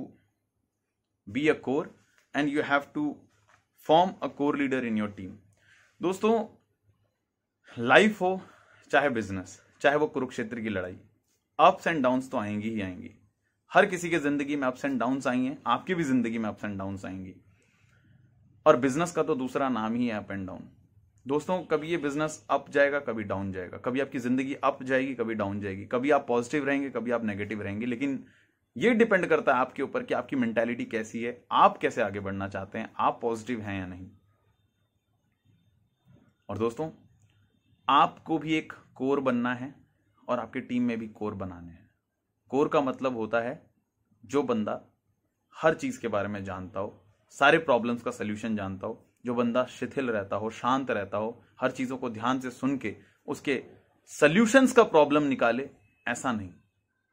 be a core and you have to form a core leader in your team. दोस्तों, लाइफ हो चाहे बिजनेस, चाहे वो कुरुक्षेत्र की लड़ाई, अप्स एंड डाउन्स तो आएंगी ही आएंगी। हर किसी के जिंदगी में अप्स एंड डाउन्स आई हैं, आपकी भी जिंदगी में अप्स एंड डाउन्स आएंगी। और बिजनेस का तो दूसरा नाम ही है अप एंड डाउन। दोस्तों, कभी ये बिजनेस अप जाएगा, कभी डाउन जाएगा। कभी आपकी जिंदगी अप जाएगी, कभी डाउन जाएगी। कभी आप पॉजिटिव रहेंगे, कभी आप नेगेटिव रहेंगे। लेकिन ये डिपेंड करता है आपके ऊपर कि आपकी मेंटालिटी कैसी है, आप कैसे आगे बढ़ना चाहते हैं, आप पॉजिटिव हैं या नहीं। और दोस्तों, आपको भी एक कोर बनना है और आपकी टीम में भी कोर बनाने हैं। कोर का मतलब होता है जो बंदा हर चीज के बारे में जानता हो, सारे प्रॉब्लम्स का सलूशन जानता हो, जो बंदा शिथिल रहता हो, शांत रहता हो, हर चीजों को ध्यान से सुन के उसके सल्यूशंस का प्रॉब्लम निकाले, ऐसा नहीं।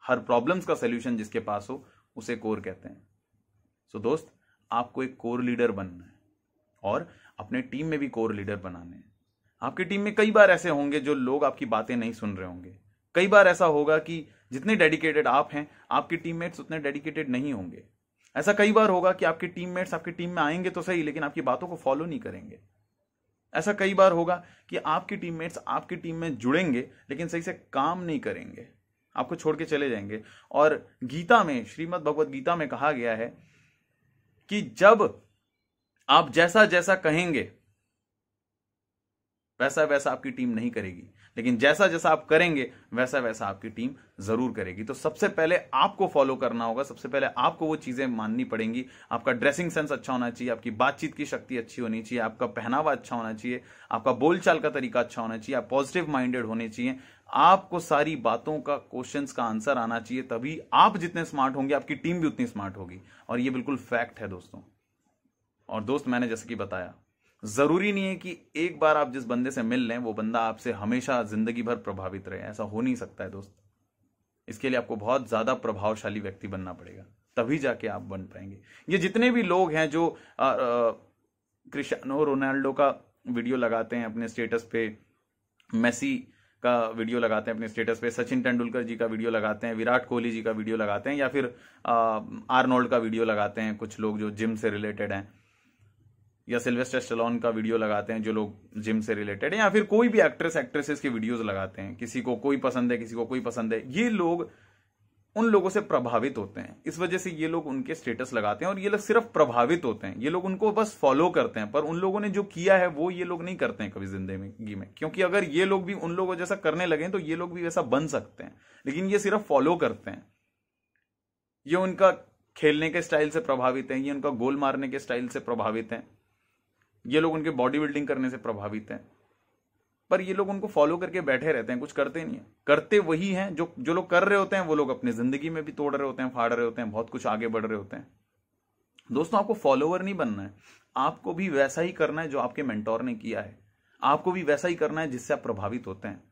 हर प्रॉब्लम्स का सलूशन जिसके पास हो उसे कोर कहते हैं। सो दोस्त, आपको एक कोर लीडर बनना है और अपने टीम में भी कोर लीडर बनाने हैं। आपकी टीम में कई बार ऐसे होंगे जो लोग आपकी बातें नहीं सुन रहे होंगे। कई बार ऐसा होगा कि जितने डेडिकेटेड आप हैं, आपके टीममेट्स उतने डेडिकेटेड नहीं होंगे। ऐसा कई बार होगा कि आपके टीममेट्स आपकी टीम में आएंगे तो सही, लेकिन आपकी बातों को फॉलो नहीं करेंगे। ऐसा कई बार होगा कि आपके टीममेट्स आपकी टीम में जुड़ेंगे लेकिन सही से काम नहीं करेंगे, आपको छोड़ के चले जाएंगे। और गीता में, श्रीमद् भगवद गीता में कहा गया है कि जब आप जैसा जैसा कहेंगे वैसा वैसा आपकी टीम नहीं करेगी, लेकिन जैसा जैसा आप करेंगे वैसा वैसा आपकी टीम जरूर करेगी। तो सबसे पहले आपको फॉलो करना होगा, सबसे पहले आपको वो चीजें माननी पड़ेंगी। आपका ड्रेसिंग सेंस अच्छा होना चाहिए, आपकी बातचीत की शक्ति अच्छी होनी चाहिए, आपका पहनावा अच्छा होना चाहिए, आपका बोलचाल का तरीका अच्छा होना चाहिए, आप पॉजिटिव माइंडेड होने चाहिए, आपको सारी बातों का, क्वेश्चंस का आंसर आना चाहिए। तभी आप जितने स्मार्ट होंगे आपकी टीम भी उतनी स्मार्ट होगी। और ये बिल्कुल फैक्ट है दोस्तों। और दोस्त, मैंने जैसे कि बताया, जरूरी नहीं है कि एक बार आप जिस बंदे से मिल लें वो बंदा आपसे हमेशा जिंदगी भर प्रभावित रहे। ऐसा हो नहीं सकता है दोस्त। इसके लिए आपको बहुत ज्यादा प्रभावशाली व्यक्ति बनना पड़ेगा, तभी जाके आप बन पाएंगे। ये जितने भी लोग हैं जो क्रिस्टियानो रोनाल्डो का वीडियो लगाते हैं अपने स्टेटस पे, मेसी का वीडियो लगाते हैं अपने स्टेटस पे, सचिन तेंदुलकर जी का वीडियो लगाते हैं, विराट कोहली जी का वीडियो लगाते हैं, या फिर आर्नोल्ड का वीडियो लगाते हैं कुछ लोग जो जिम से रिलेटेड हैं, या सिल्वेस्टर स्टैलोन का वीडियो लगाते हैं जो लोग जिम से रिलेटेड है, या फिर कोई भी एक्ट्रेसेस के वीडियोस लगाते हैं। किसी को कोई पसंद है, किसी को कोई पसंद है। ये लोग उन लोगों से प्रभावित होते हैं, इस वजह से ये लोग उनके स्टेटस लगाते हैं। और ये लोग सिर्फ प्रभावित होते हैं, ये लोग उनको बस फॉलो करते हैं, पर उन लोगों ने जो किया है वो ये लोग नहीं करते हैं कभी जिंदगी में। क्योंकि अगर ये लोग भी उन लोगों जैसा करने लगे तो ये लोग भी वैसा बन सकते हैं, लेकिन ये सिर्फ फॉलो करते हैं। ये उनका खेलने के स्टाइल से प्रभावित है, ये उनका गोल मारने के स्टाइल से प्रभावित है, ये लोग उनके बॉडी बिल्डिंग करने से प्रभावित हैं। पर ये लोग उनको फॉलो करके बैठे रहते हैं, कुछ करते नहीं है। करते वही हैं जो लोग कर रहे होते हैं। वो लोग अपनी जिंदगी में भी तोड़ रहे होते हैं, फाड़ रहे होते हैं, बहुत कुछ आगे बढ़ रहे होते हैं। दोस्तों, आपको फॉलोवर नहीं बनना है, आपको भी वैसा ही करना है जो आपके मेंटोर ने किया है। आपको भी वैसा ही करना है जिससे आप प्रभावित होते हैं।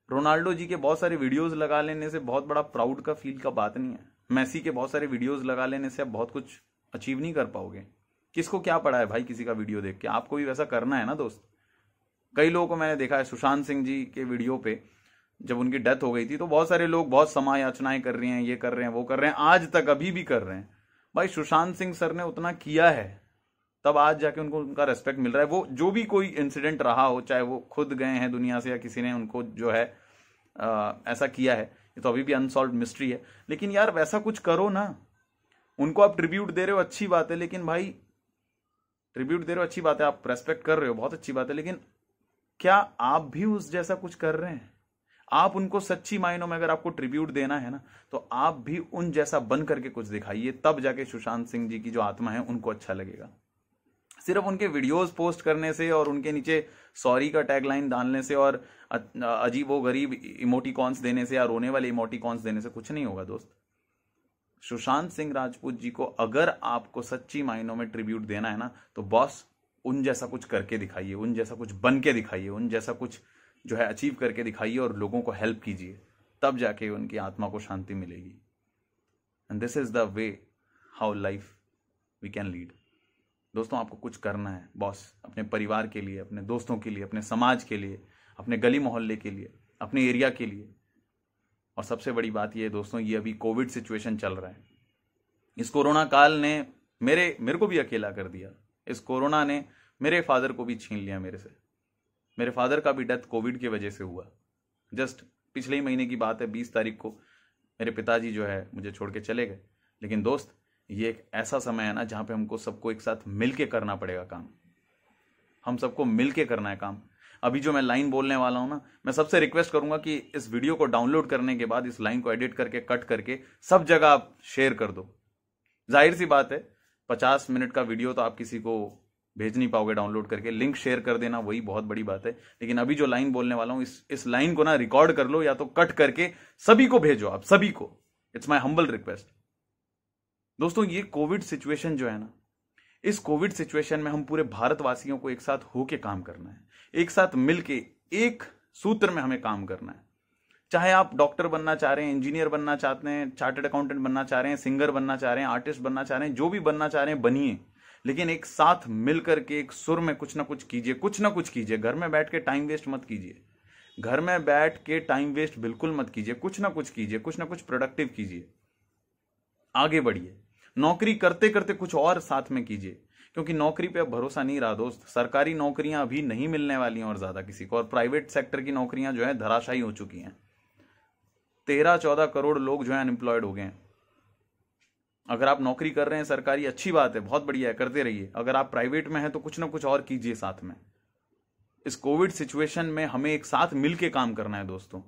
रोनाल्डो जी के बहुत सारे वीडियोज लगा लेने से बहुत बड़ा प्राउड का फील का बात नहीं है। मेसी के बहुत सारे वीडियोज लगा लेने से आप बहुत कुछ अचीव नहीं कर पाओगे। किसको क्या पड़ा है भाई किसी का वीडियो देख के? आपको भी वैसा करना है ना दोस्त। कई लोगों को मैंने देखा है, सुशांत सिंह जी के वीडियो पे जब उनकी डेथ हो गई थी तो बहुत सारे लोग बहुत समय याचनाएं कर रहे हैं, ये कर रहे हैं, वो कर रहे हैं, आज तक अभी भी कर रहे हैं। भाई सुशांत सिंह सर ने उतना किया है, तब आज जाके उनको उनका रेस्पेक्ट मिल रहा है। वो जो भी कोई इंसिडेंट रहा हो, चाहे वो खुद गए हैं दुनिया से या किसी ने उनको जो है ऐसा किया है, ये तो अभी भी अनसॉल्व मिस्ट्री है। लेकिन यार वैसा कुछ करो ना। उनको आप ट्रिब्यूट दे रहे हो, अच्छी बात है, लेकिन भाई ट्रिब्यूट दे रहे हो अच्छी बात है, आप रेस्पेक्ट कर रहे हो, बहुत अच्छी बात है, लेकिन क्या आप भी उस जैसा कुछ कर रहे हैं? आप उनको सच्ची मायनों में अगर आपको ट्रिब्यूट देना है ना, तो आप भी उन जैसा बन करके कुछ दिखाइए, तब जाके सुशांत सिंह जी की जो आत्मा है उनको अच्छा लगेगा। सिर्फ उनके वीडियोस पोस्ट करने से और उनके नीचे सॉरी का टैगलाइन डालने से और अजीब वो गरीब इमोटिकॉन्स देने से या रोने वाले इमोटिकॉन्स देने से कुछ नहीं होगा दोस्त। सुशांत सिंह राजपूत जी को अगर आपको सच्ची मायनों में ट्रिब्यूट देना है ना, तो बॉस उन जैसा कुछ करके दिखाइए, उन जैसा कुछ बन के दिखाइए, उन जैसा कुछ जो है अचीव करके दिखाइए और लोगों को हेल्प कीजिए, तब जाके उनकी आत्मा को शांति मिलेगी। And this is the way how life we can lead. दोस्तों आपको कुछ करना है बॉस, अपने परिवार के लिए, अपने दोस्तों के लिए, अपने समाज के लिए, अपने गली मोहल्ले के लिए, अपने एरिया के लिए। और सबसे बड़ी बात यह है दोस्तों, ये अभी कोविड सिचुएशन चल रहा है। इस कोरोना काल ने मेरे को भी अकेला कर दिया। इस कोरोना ने मेरे फादर को भी छीन लिया मेरे से। मेरे फादर का भी डेथ कोविड की वजह से हुआ। जस्ट पिछले ही महीने की बात है, 20 तारीख को मेरे पिताजी जो है मुझे छोड़ के चले गए। लेकिन दोस्त ये एक ऐसा समय है ना जहां पे हमको सबको एक साथ मिलके करना पड़ेगा काम। हम सबको मिलके करना है काम। अभी जो मैं लाइन बोलने वाला हूं ना, मैं सबसे रिक्वेस्ट करूंगा कि इस वीडियो को डाउनलोड करने के बाद इस लाइन को एडिट करके कट करके सब जगह आप शेयर कर दो। जाहिर सी बात है 50 मिनट का वीडियो तो आप किसी को भेज नहीं पाओगे डाउनलोड करके, लिंक शेयर कर देना वही बहुत बड़ी बात है। लेकिन अभी जो लाइन बोलने वाला हूं, इस लाइन को ना रिकॉर्ड कर लो या तो कट करके सभी को भेजो, आप सभी को। It's my humble request. दोस्तों ये कोविड सिचुएशन जो है ना, इस कोविड सिचुएशन में हम पूरे भारतवासियों को एक साथ होके काम करना है, एक साथ मिलके एक सूत्र में हमें काम करना है। चाहे आप डॉक्टर बनना चाह रहे हैं, इंजीनियर बनना चाहते हैं, चार्टर्ड अकाउंटेंट बनना चाह रहे हैं, सिंगर बनना चाह रहे हैं, आर्टिस्ट बनना चाह रहे हैं, जो भी बनना चाह रहे हैं बनिए, लेकिन एक साथ मिलकर के एक सुर में कुछ ना कुछ कीजिए, कुछ ना कुछ कीजिए। घर में बैठ के टाइम वेस्ट मत कीजिए, घर में बैठ के टाइम वेस्ट बिल्कुल मत कीजिए। कुछ ना कुछ कीजिए, कुछ ना कुछ प्रोडक्टिव कीजिए, आगे बढ़िए। नौकरी करते करते कुछ और साथ में कीजिए, क्योंकि नौकरी पे अब भरोसा नहीं रहा दोस्त। सरकारी नौकरियां अभी नहीं मिलने वाली हैं और ज्यादा किसी को, और प्राइवेट सेक्टर की नौकरियां जो है धराशायी हो चुकी हैं। 13-14 करोड़ लोग जो है अनएम्प्लॉयड हो गए हैं। अगर आप नौकरी कर रहे हैं सरकारी, अच्छी बात है, बहुत बढ़िया है, करते रहिए। अगर आप प्राइवेट में हैं तो कुछ ना कुछ और कीजिए साथ में। इस कोविड सिचुएशन में हमें एक साथ मिलके काम करना है दोस्तों।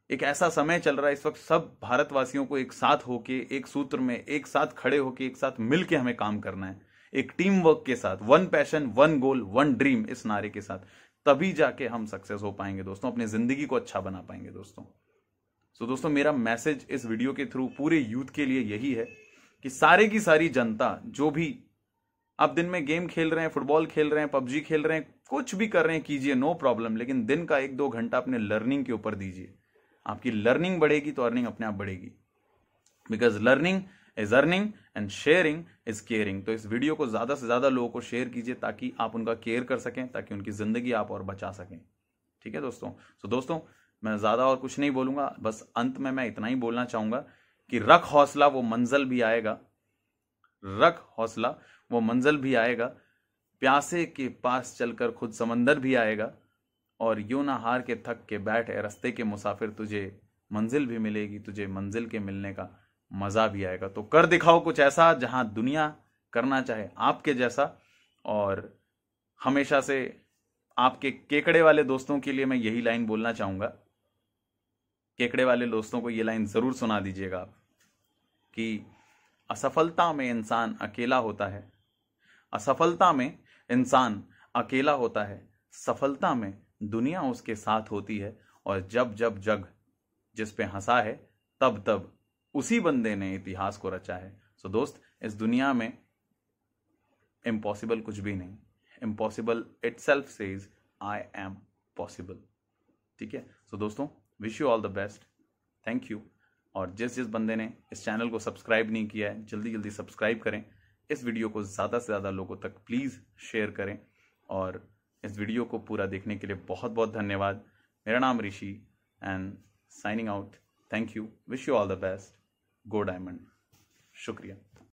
एक ऐसा समय चल रहा है इस वक्त, सब भारतवासियों को एक साथ होके, एक सूत्र में एक साथ खड़े होके, एक साथ मिलके हमें काम करना है, एक टीम वर्क के साथ, one passion, one goal, one dream, इस नारे के साथ। तभी जाके हम सक्सेस हो पाएंगे दोस्तों, अपनी जिंदगी को अच्छा बना पाएंगे दोस्तों। तो दोस्तों मेरा मैसेज इस वीडियो के थ्रू पूरे यूथ के लिए यही है कि सारे की सारी जनता, जो भी आप दिन में गेम खेल रहे हैं, फुटबॉल खेल रहे हैं, पबजी खेल रहे हैं, कुछ भी कर रहे हैं, कीजिए, नो प्रॉब्लम, लेकिन दिन का 1-2 घंटा अपने लर्निंग के ऊपर दीजिए। आपकी लर्निंग बढ़ेगी तो अर्निंग अपने आप बढ़ेगी, because learning is earning and sharing is caring. तो इस वीडियो को ज्यादा से ज्यादा लोगों को शेयर कीजिए ताकि आप उनका केयर कर सकें, ताकि उनकी जिंदगी आप और बचा सकें। ठीक है दोस्तों? तो दोस्तों मैं ज्यादा और कुछ नहीं बोलूंगा, बस अंत में मैं इतना ही बोलना चाहूंगा कि रख हौसला वो मंजिल भी आएगा, रख हौसला वो मंजिल भी आएगा, प्यासे के पास चलकर खुद समंदर भी आएगा, और यूं ना हार के थक के बैठ ए रास्ते के मुसाफिर, तुझे मंजिल भी मिलेगी, तुझे मंजिल के मिलने का मजा भी आएगा। तो कर दिखाओ कुछ ऐसा जहां दुनिया करना चाहे आपके जैसा। और हमेशा से आपके केकड़े वाले दोस्तों के लिए मैं यही लाइन बोलना चाहूंगा, केकड़े वाले दोस्तों को ये लाइन जरूर सुना दीजिएगा आप, कि असफलता में इंसान अकेला होता है, असफलता में इंसान अकेला होता है, सफलता में दुनिया उसके साथ होती है, और जब जब जग जिस पे हंसा है तब तब उसी बंदे ने इतिहास को रचा है। सो दोस्त, इस दुनिया में इम्पॉसिबल कुछ भी नहीं, impossible itself says I am possible. ठीक है? सो दोस्तों, wish you all the best, thank you. और जिस बंदे ने इस चैनल को सब्सक्राइब नहीं किया है, जल्दी जल्दी सब्सक्राइब करें। इस वीडियो को ज़्यादा से ज़्यादा लोगों तक प्लीज़ शेयर करें, और इस वीडियो को पूरा देखने के लिए बहुत बहुत धन्यवाद। मेरा नाम Rishi and signing out. Thank you, wish you all the best, go diamond. शुक्रिया।